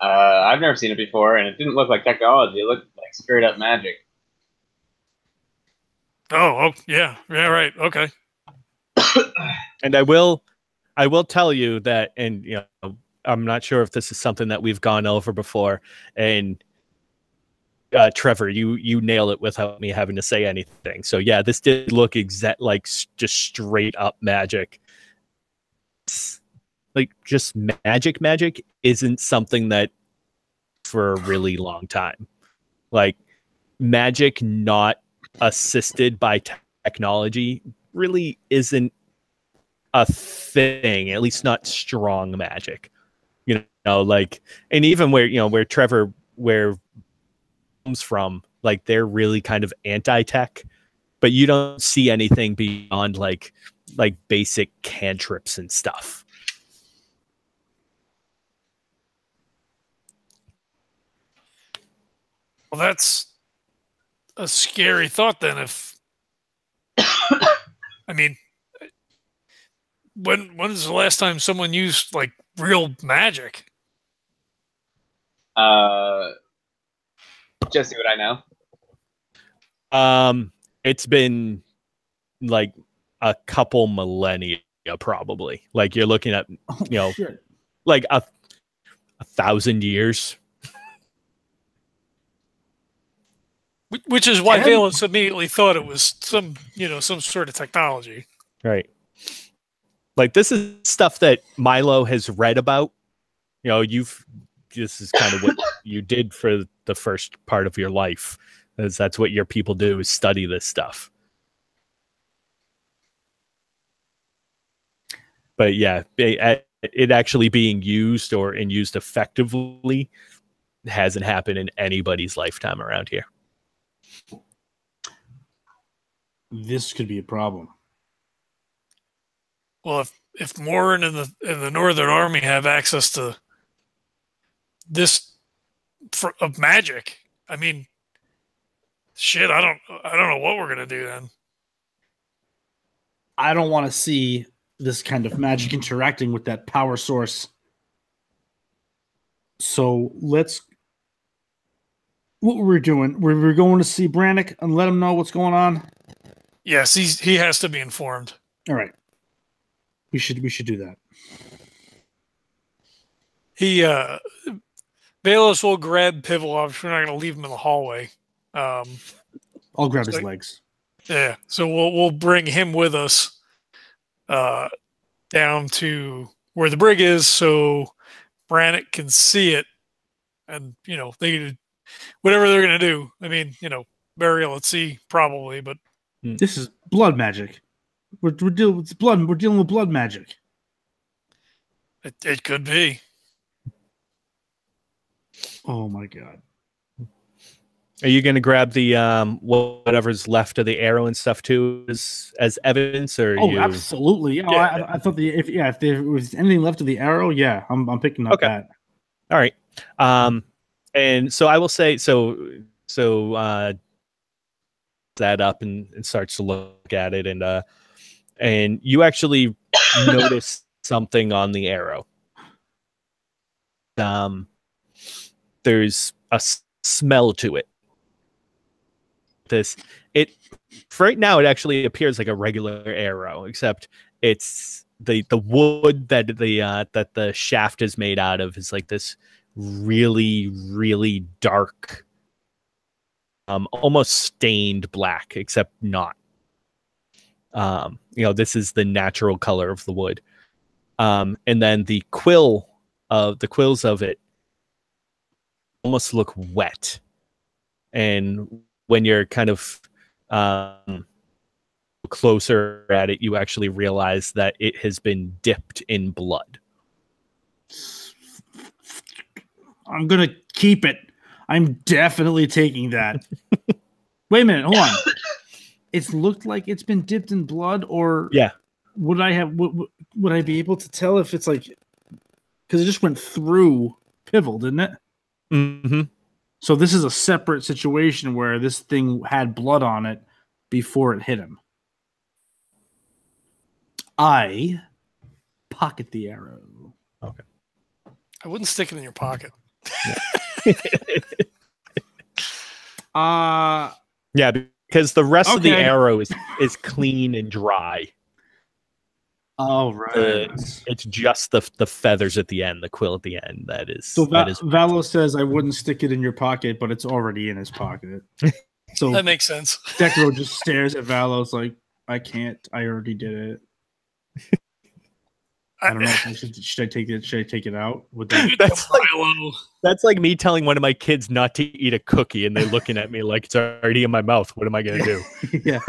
I've never seen it before, and it didn't look like technology. It looked like straight up magic. Oh, yeah, right. Okay. And I will tell you that, and I'm not sure if this is something that we've gone over before, and Trevor, you nail it without me having to say anything. So yeah, this did look like just straight up magic. Like just magic isn't something that for a really long time. Like magic not assisted by technology really isn't a thing, at least not strong magic. Like, and even where Trevor comes from, like they're really kind of anti-tech, but you don't see anything beyond like basic cantrips and stuff. Well, that's a scary thought then. If I mean, when is the last time someone used like real magic? Just see what I know. It's been like a couple millennia, probably. Like you're looking at, like a 1,000 years. Which is why Valos immediately thought it was some sort of technology. Right. Like this is stuff that Milo has read about. This is kind of what you did for the first part of your life. That's what your people do, is study this stuff. But yeah, it actually being used and used effectively hasn't happened in anybody's lifetime around here. This could be a problem. Well, if Morin and the Northern Army have access to this of magic, I mean, shit, I don't know what we're gonna do then. I don't want to see this kind of magic interacting with that power source. So what we're doing, we're going to see Brannick and let him know what's going on. Yes, he has to be informed. All right. We should do that. Valos will grab Pivel off. We're not going to leave him in the hallway. I'll grab his legs. Yeah, so we'll bring him with us down to where the brig is, so Brannick can see it, and they whatever they're going to do. I mean, burial at sea probably, but this is blood magic. We're dealing with blood. We're dealing with blood magic. It could be. Oh my god! Are you going to grab the whatever's left of the arrow and stuff too as evidence, or? Absolutely. Yeah. I thought if there was anything left of the arrow, yeah, I'm picking up that. All right. And so I will say that up and starts to look at it, and you actually notice something on the arrow. There's a smell to it. For right now, it actually appears like a regular arrow, except it's the wood that the shaft is made out of is like this really, really dark, almost stained black, except not. This is the natural color of the wood. And then the quills of it almost look wet. And when you're kind of closer at it, you actually realize that it has been dipped in blood. I'm going to keep it. I'm definitely taking that. Wait a minute. Hold on. it's looked like it's been dipped in blood, or Yeah. would I be able to tell if it's like, because it just went through Pivel, didn't it? Mm-hmm. So this is a separate situation where this thing had blood on it before it hit him. I pocket the arrow. Okay. I wouldn't stick it in your pocket. Yeah, because the rest of the Okay. arrow is clean and dry. Oh, right. It's just the feathers at the end, the quill at the end. That is. So that is. Valos says I wouldn't stick it in your pocket, but it's already in his pocket. So That makes sense. Decurro just stares at Valos like, I can't. I already did it. I don't know. If I should I take it? Should I take it out? Would that... That's like me telling one of my kids not to eat a cookie, and they're looking at me like it's already in my mouth. What am I gonna do? Yeah,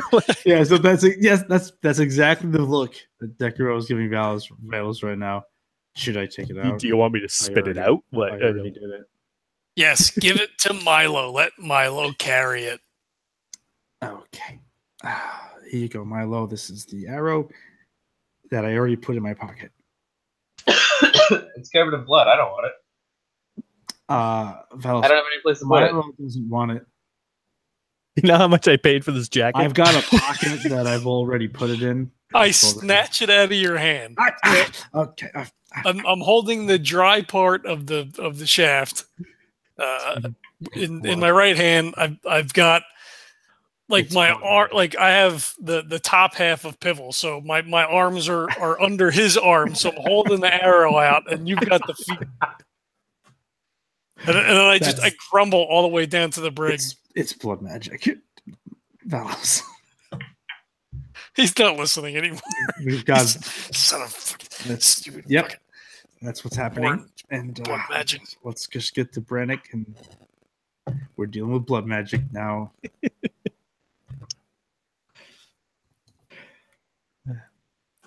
yeah. So that's exactly the look that Decurro is giving Valos right now. Should I take it out? Do you want me to spit it out? What? I already did it. Yes, give it to Milo. Let Milo carry it. Okay. Here you go, Milo. This is the arrow that I already put in my pocket. It's covered in blood. I don't want it. Valos, I don't have any place to put it. Milo doesn't want it. You know how much I paid for this jacket? I've got a pocket that I've already put it in. I snatch it out of your hand. Okay. I'm holding the dry part of the shaft. In my right hand, I've got like my arm, like I have the top half of Pivel, so my arms are under his arm, so I'm holding the arrow out, and you've got the feet. And then I crumble all the way down to the brig. It's blood magic. Valos. He's not listening anymore. We've got son of stupid. Yep. That's what's happening. And blood magic. Let's just get to Brannick, and we're dealing with blood magic now.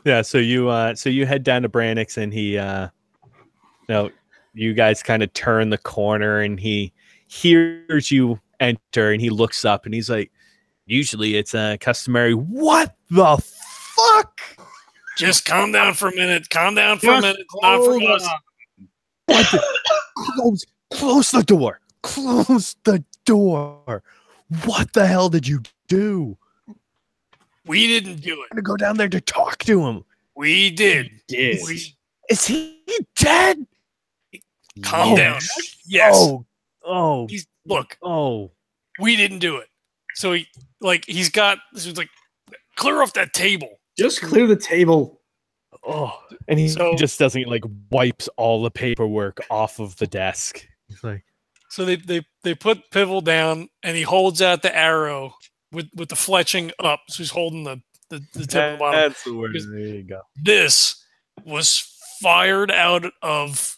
Yeah, so you head down to Brannick's, and he you guys kind of turn the corner, and he hears you enter, and he looks up, and he's like, usually it's customary. What the fuck? Just calm down for a minute. Calm down for a minute. It's not from us. Close the door. Close the door. What the hell did you do? We didn't do it. I'm gonna go down there to talk to him. We did. Is he dead? Calm down. Yes. Oh. Look. Oh. We didn't do it. So he's got this is like clear off that table. Just clear the table. Oh. And he just doesn't wipes all the paperwork off of the desk. He's like, so they put Pivel down, and he holds out the arrow with the fletching up. So he's holding the tip of the bottom. That's the word. There you go. This was fired out of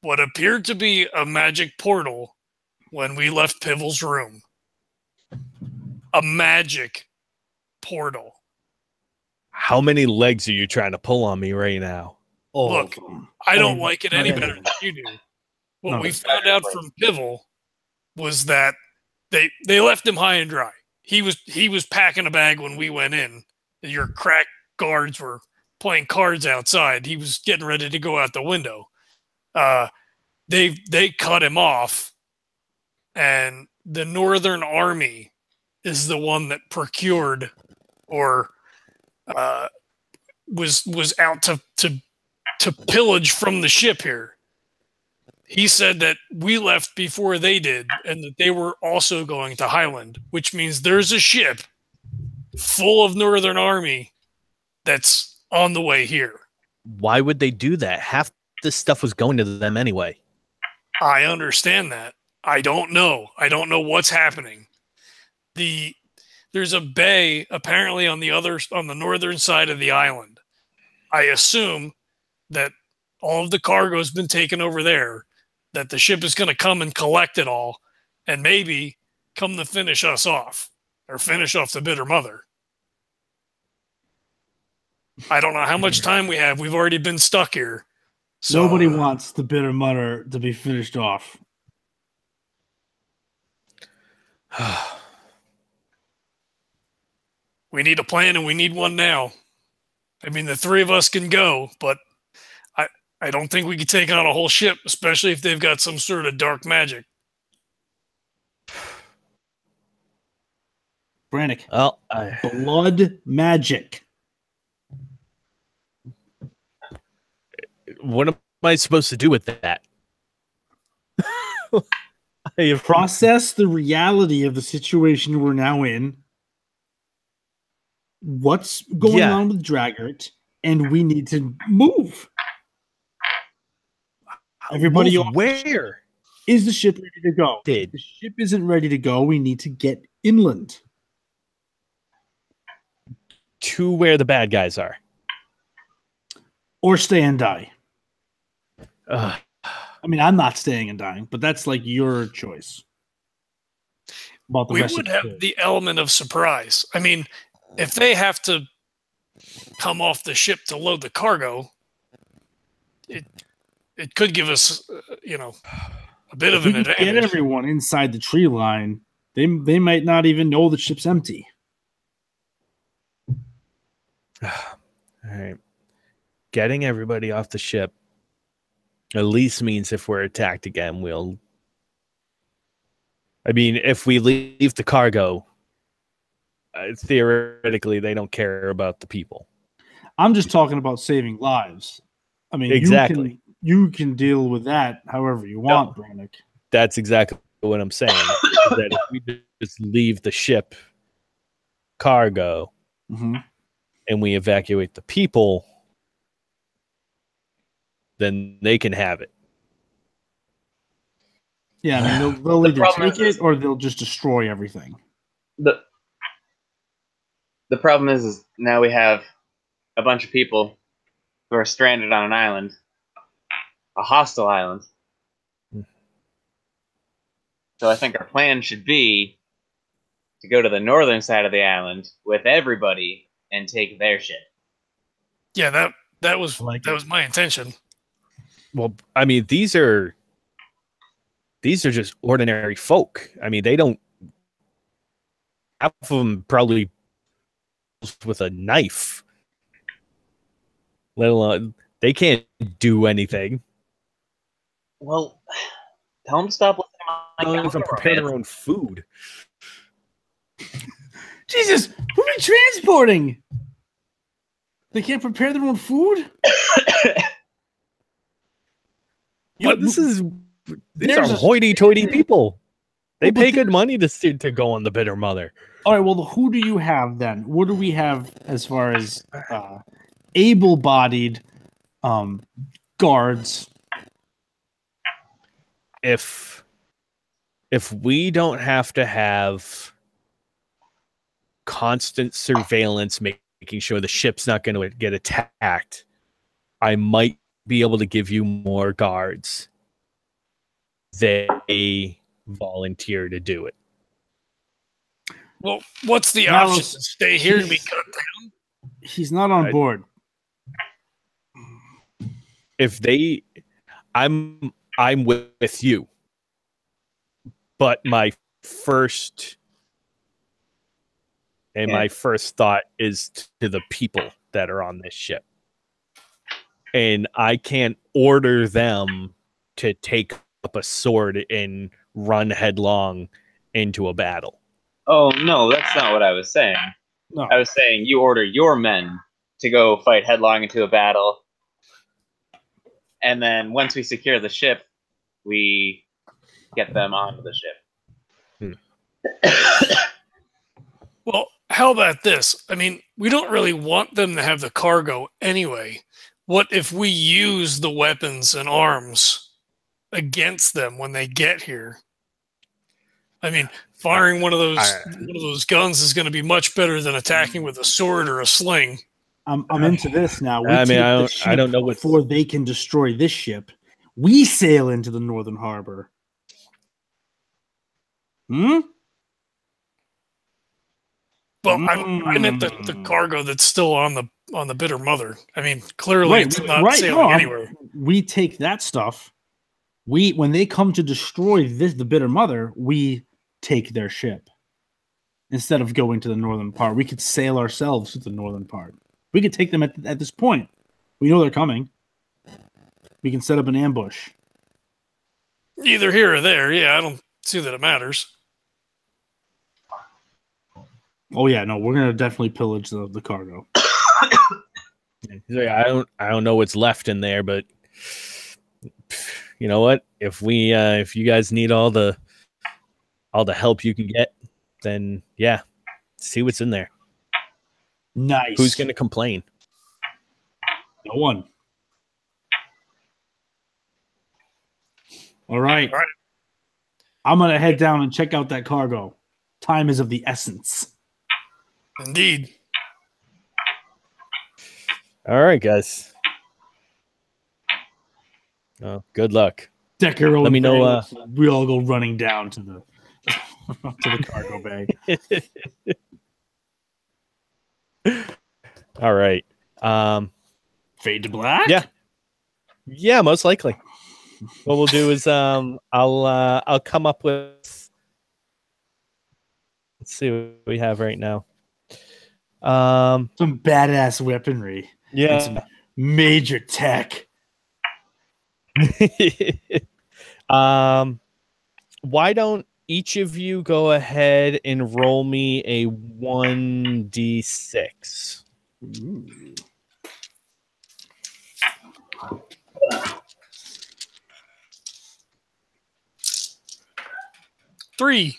what appeared to be a magic portal when we left Pivel's room. A magic portal. How many legs are you trying to pull on me right now? Look, I don't like it any better than you do. What we found out from Pivel was that they left him high and dry. He was packing a bag when we went in. Your crack guards were playing cards outside. He was getting ready to go out the window. They cut him off, and the Northern Army is the one that procured or was out to pillage from the ship here. He said that we left before they did, and that they were also going to Highland, which means there's a ship full of Northern Army that's on the way here. Why would they do that? Half this stuff was going to them anyway. I understand that. I don't know. I don't know what's happening. There's a bay apparently on the northern side of the island. I assume that all of the cargo has been taken over there, that the ship is going to come and collect it all, and maybe come to finish us off, or finish off the Bitter Mother. I don't know how much time we have. We've already been stuck here. So, nobody wants the Bitter Mother to be finished off. we need a plan, and we need one now. I mean, the three of us can go, but I don't think we could take on a whole ship, especially if they've got some sort of dark magic. Brannick. Well, Blood magic. what am I supposed to do with that? Process the reality of the situation we're now in. What's going on with Draggert, and we need to move. Everybody, where is the ship ready to go? Did the ship isn't ready to go? We need to get inland to where the bad guys are, or stay and die. I mean, I'm not staying and dying, but that's like your choice. About the We rest would of have the element of surprise. I mean, if they have to come off the ship to load the cargo, it could give us, a bit of an advantage. Get everyone inside the tree line. They might not even know the ship's empty. All right, getting everybody off the ship at least means if we're attacked again, we'll. I mean, if we leave the cargo, theoretically, they don't care about the people. I'm just talking about saving lives. I mean, exactly. You can deal with that however you want, Brannick. That's exactly what I'm saying. That if we just leave the ship cargo and we evacuate the people, then they can have it. Yeah, I mean, they'll either take it or they'll just destroy everything. The problem is now we have a bunch of people who are stranded on an island, a hostile island. So I think our plan should be to go to the northern side of the island with everybody and take their ship. Yeah, that was my intention. Well, I mean, these are just ordinary folk. I mean, they don't. Half of them probably with a knife. Let alone they can't do anything. Well, tell them to stop listening. They don't even prepare their own food. Jesus, who are we transporting? They can't prepare their own food? These are hoity-toity people. They pay good money to go on the Bitter Mother. All right, well, who do you have then? What do we have as far as able-bodied guards? If we don't have to have constant surveillance, making sure the ship's not going to get attacked, I might be able to give you more guards. They volunteer to do it. Well, what's the option? To stay here and be cut down? He's not on board. I'm with you. But my first thought is to the people that are on this ship. And I can't order them to take up a sword and run headlong into a battle. Oh, no, that's not what I was saying. No. I was saying you order your men to go fight headlong into a battle. And then once we secure the ship, we get them onto the ship. Well, how about this? I mean, we don't really want them to have the cargo anyway. What if we use the weapons and arms against them when they get here? I mean, firing one of those guns is going to be much better than attacking with a sword or a sling. I'm into this now. I don't know before they can destroy this ship. We sail into the northern harbor. Well, I meant the cargo that's still on the Bitter Mother. I mean, clearly it's not sailing anywhere. We take that stuff. When they come to destroy the Bitter Mother, we take their ship. instead of going to the northern part. We could sail ourselves to the northern part. We could take them at this point. We know they're coming. We can set up an ambush. Either here or there. Yeah, I don't see that it matters. Oh yeah, no, we're gonna definitely pillage the cargo. I don't know what's left in there, but you know what? If you guys need all the help you can get, then yeah, see what's in there. Nice. Who's gonna complain? No one. All right. I'm gonna head down and check out that cargo. Time is of the essence. Indeed. All right, guys. Oh, good luck. Decurro, Let me know. We all go running down to the to the cargo bay. All right. Fade to black. Yeah, most likely. What we'll do is I'll come up with. Let's see what we have right now. Some badass weaponry. Yeah. And some major tech. Why don't each of you go ahead and roll me a 1d6? Ooh. Three.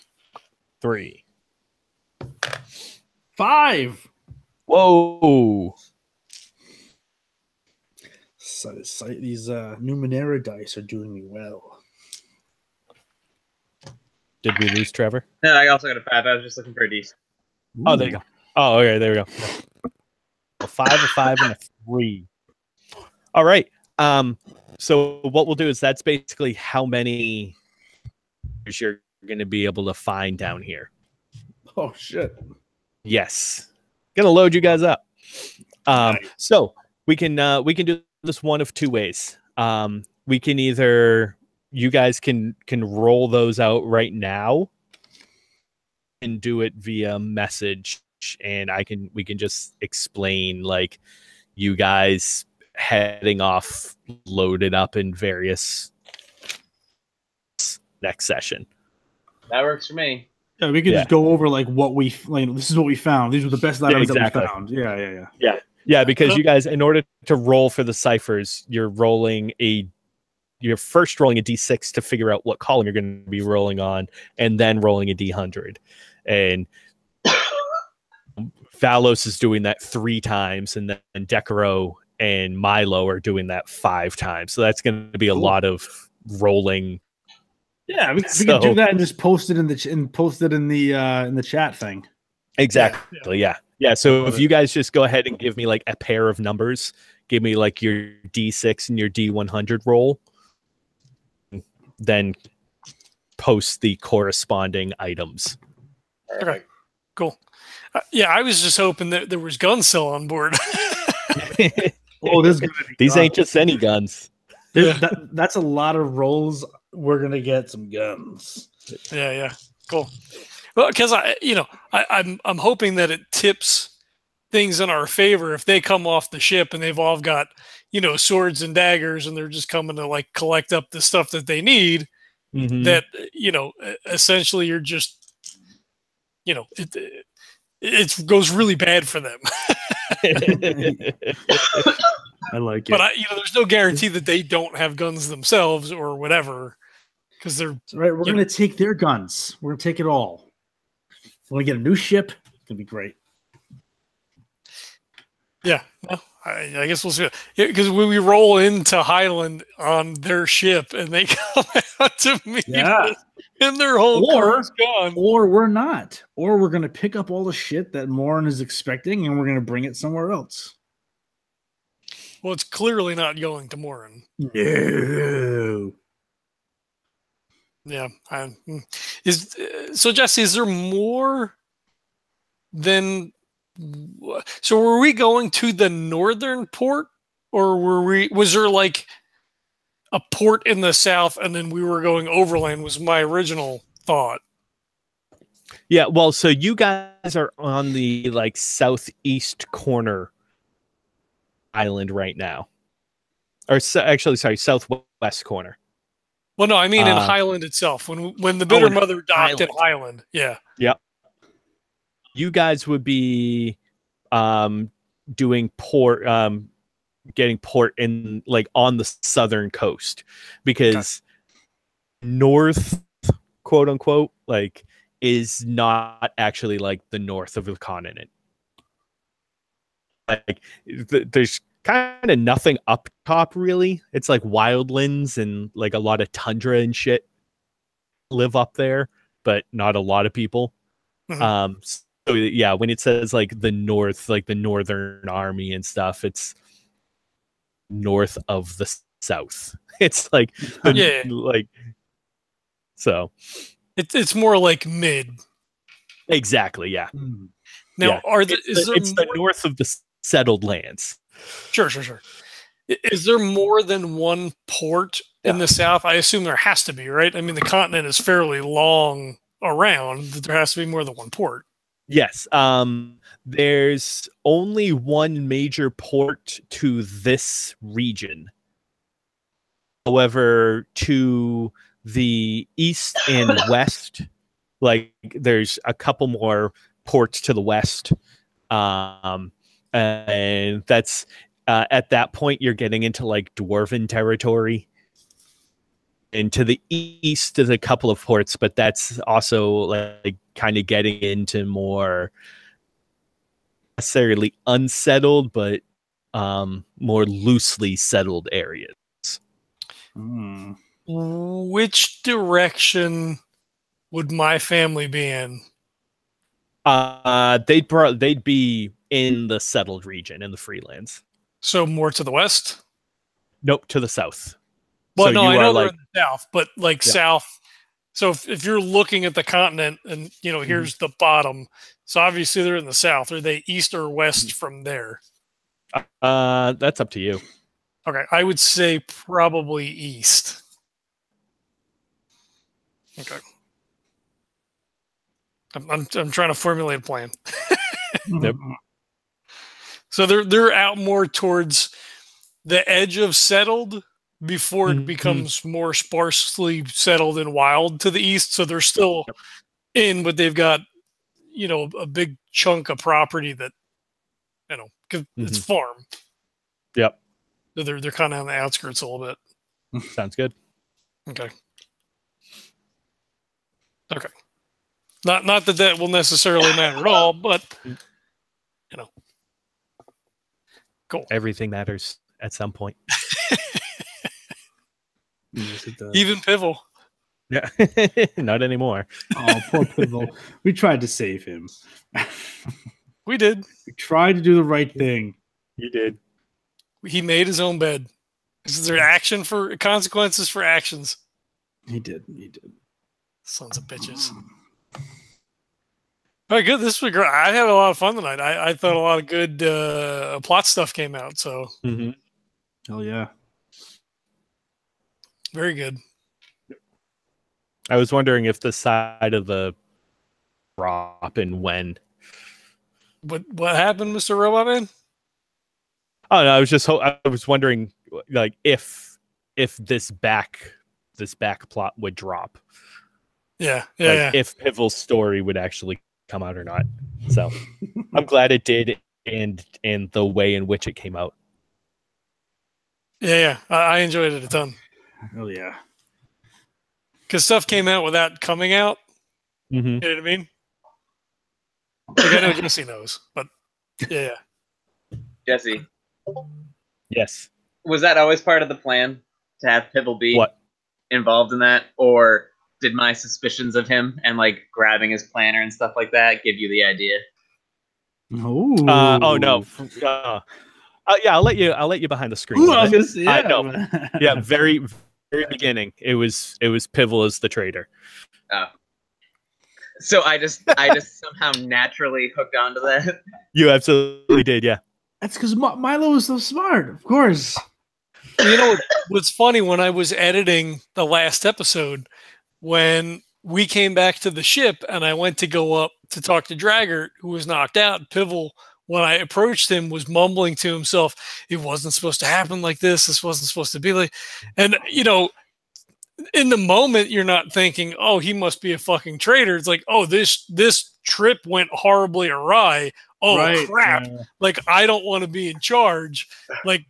5. Whoa. So these Numenera dice are doing me well. Did we lose Trevor? No, I also got a 5. I was just looking for a decent. Oh, there you go. Oh, okay, there we go. A 5, a 5, and a 3. All right. So what we'll do is that's basically how many you're going to be able to find down here. Oh shit. Yes. Gonna load you guys up. Nice. So we can do this one of two ways. We can either you guys can roll those out right now and do it via message, and we can just explain like you guys heading off loaded up in various next session. That works for me. Yeah, we could just go over like what we this is what we found. These were the best items that we found. Yeah. Because you guys, in order to roll for the ciphers, you're first rolling a d6 to figure out what column you're going to be rolling on, and then rolling a d100. And Valos is doing that 3 times, and then Decurro and Milo are doing that 5 times. So that's going to be a lot of rolling. Yeah, we can do that and just post it in the chat thing. Exactly. Yeah. So if you guys just go ahead and give me like a pair of numbers, give me like your D6 and your D100 roll, then post the corresponding items. Okay, cool. Yeah, I was just hoping that there was guns still on board. These ain't just any guns. That's a lot of rolls. We're gonna get some guns. Yeah, cool. Well, because I'm hoping that it tips things in our favor if they come off the ship and they've all got swords and daggers and they're just coming to like collect up the stuff that they need. Mm-hmm. That essentially you're just it goes really bad for them. I like it, but there's no guarantee that they don't have guns themselves or whatever. Because they're right. We're gonna take their guns. We're gonna take it all. When we get a new ship, it's gonna be great. Yeah, well, I guess we'll see. Because when we roll into Highland on their ship and they come out to meet us, and their whole crew's gone, or we're not, or we're gonna pick up all the shit that Morin is expecting, and we're gonna bring it somewhere else. Well, it's clearly not going to Morin. No. Yeah, so Jesse, is there more than? So were we going to the northern port, or was there like a port in the south, and then we were going overland? Was my original thought. Yeah, well, so you guys are on the like southeast corner island right now, or actually, sorry, southwest corner. Well, no, I mean in Highland itself. When the Bitter in Mother docked in Highland. Highland, yeah. Yep. You guys would be doing port, getting port in like on the southern coast, because north, quote unquote, like is not actually like the north of the continent. Like there's kind of nothing up top really. It's like wildlands and like a lot of tundra and shit live up there, but not a lot of people. Mhm. So yeah, when it says like the north, like the Northern Army and stuff, it's north of the south. It's like like so. It's more like mid. Exactly, yeah. Now, yeah. It's the north of the settled lands. Sure. Is there more than one port in the south? I assume there has to be, right? I mean, the continent is fairly long around. There has to be more than one port. Yes. There's only one major port to this region. However, to the east and west, like there's a couple more ports to the west. And that's at that point you're getting into like dwarven territory. And to the east is a couple of ports, but that's also like kind of getting into more necessarily unsettled, but more loosely settled areas. Which direction would my family be in? They'd be in the settled region in the Freelands. So more to the west? Nope, to the south. Well, so no, I know they're like, in the south, but like south. So if you're looking at the continent and, you know, here's the bottom. So obviously they're in the south. Are they east or west from there? That's up to you. Okay. I would say probably east. Okay. I'm trying to formulate a plan. Yep. So they're out more towards the edge of settled before it becomes more sparsely settled and wild to the east. So they're still in, but they've got, you know, a big chunk of property that, you know, 'cause it's farm. Yep. So they're kind of on the outskirts a little bit. Sounds good. Okay. Not that will necessarily matter at all, but you know, cool. Everything matters at some point. Yes, it does. Even Pivel. Yeah, not anymore. Oh, poor Pivel. We tried to save him. We did. We tried to do the right thing. You did. He made his own bed. Is there action for consequences for actions? He did. Sons of bitches. All right, good. This was great. I had a lot of fun tonight. I thought a lot of good plot stuff came out. So, Hell yeah. Very good. I was wondering if the side of the drop and when. What happened, Mr. Robot Man? Oh no, I was wondering like if this back plot would drop. Yeah. If Pivel's story would actually come out or not. So I'm glad it did, and the way in which it came out. Yeah. I enjoyed it a ton. Oh yeah. Because stuff came out without coming out. You know what I mean? Like I know Jesse knows, but yeah. Jesse. Yes. Was that always part of the plan to have Pivel be involved in that, or did my suspicions of him and like grabbing his planner and stuff like that give you the idea? Oh no. Yeah, I'll let you behind the screen. I was gonna say, yeah, very beginning. It was Pivel as the traitor. Oh. So I just somehow naturally hooked onto that. You absolutely did, yeah. That's because Milo is so smart, of course. You know what's funny, when I was editing the last episode, when we came back to the ship, and I went to go up to talk to Draggert, who was knocked out. Pivel, when I approached him, was mumbling to himself, "It wasn't supposed to happen like this. This wasn't supposed to be like," and in the moment, you're not thinking, "Oh, he must be a fucking traitor." It's like, "Oh, this trip went horribly awry. Oh, right. Crap! Like, I don't want to be in charge." Like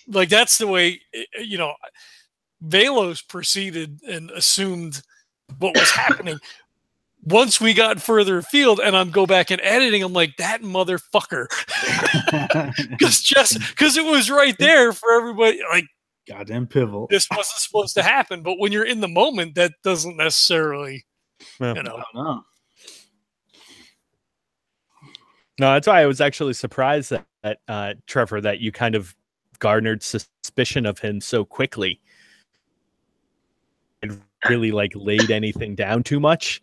that's the way Valos proceeded and assumed what was happening. Once we got further afield, and I'm go back and editing, I'm like, that motherfucker, because it was right there for everybody. Like, goddamn Pivel. This wasn't supposed to happen, but when you're in the moment, that doesn't necessarily, No, that's why I was actually surprised that Trevor, that you kind of garnered suspicion of him so quickly. And really laid anything down too much.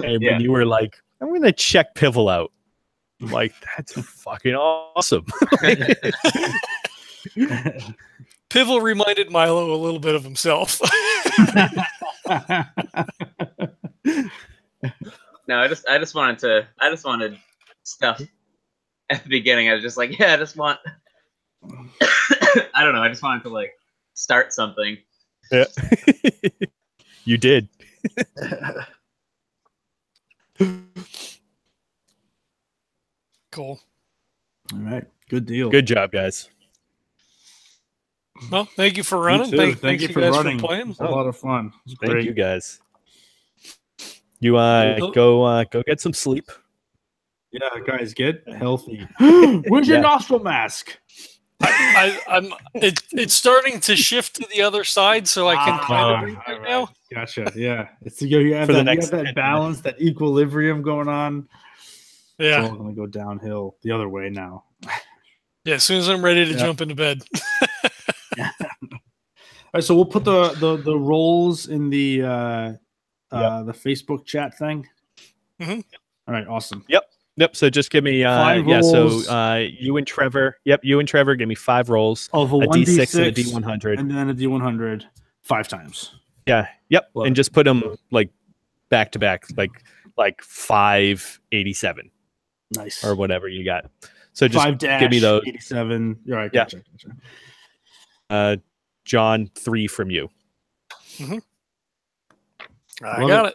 And when you were like, I'm going to check Pivel out. I'm like, that's fucking awesome. Pivel reminded Milo a little bit of himself. No, I just wanted stuff at the beginning. I was just like, I just want I don't know, I just wanted to start something. Yeah. You did. Cool. All right. Good deal. Good job, guys. Well, thank you for running. Thank you for guys running. For playing. It was a lot of fun. Thank you guys. You go get some sleep. Yeah, guys, get healthy. Where's your nostril mask? It's starting to shift to the other side, so I can kind of read right now. Gotcha. Yeah, it's you have that balance, that equilibrium going on. Yeah, it's all going to go downhill the other way now. Yeah, as soon as I'm ready to jump into bed. All right, so we'll put the roles in the Facebook chat thing. Mm-hmm. All right, awesome. Yep. So just give me so you and Trevor. Yep, you and Trevor give me 5 rolls of a D6 and a D100, and then a D100 5 times. Yeah. Yep. And just put them back to back, like 587. Nice. Or whatever you got. So just give me those 87. All right. Gotcha. John, 3 from you. Mm-hmm. I got it.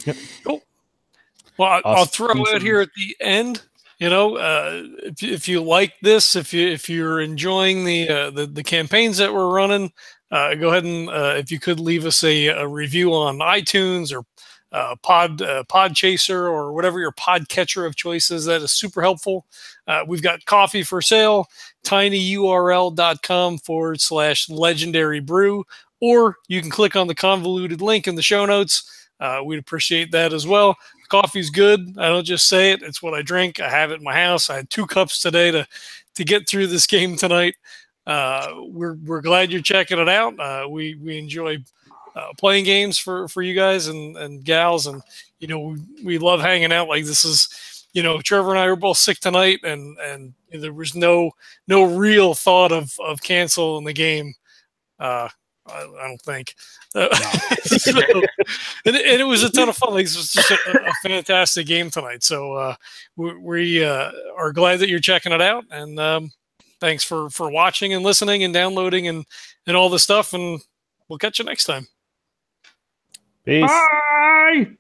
Yep. Cool. Well, I'll throw it here at the end. If you like this, if you're enjoying the campaigns that we're running, go ahead and if you could leave us a review on iTunes or Podchaser or whatever your podcatcher of choice is. That is super helpful. We've got coffee for sale, tinyurl.com/legendary brew, or you can click on the convoluted link in the show notes. We'd appreciate that as well. Coffee's good. I don't just say it. It's what I drink. I have it in my house. I had 2 cups today to get through this game tonight. We're glad you're checking it out. We enjoy playing games for you guys and gals, and we love hanging out. Like, this is, Trevor and I were both sick tonight, and there was no real thought of canceling the game. I don't think. And it was a ton of fun. Like, this was just a fantastic game tonight. So we are glad that you're checking it out, and thanks for watching and listening and downloading and all the stuff. And we'll catch you next time. Peace. Bye.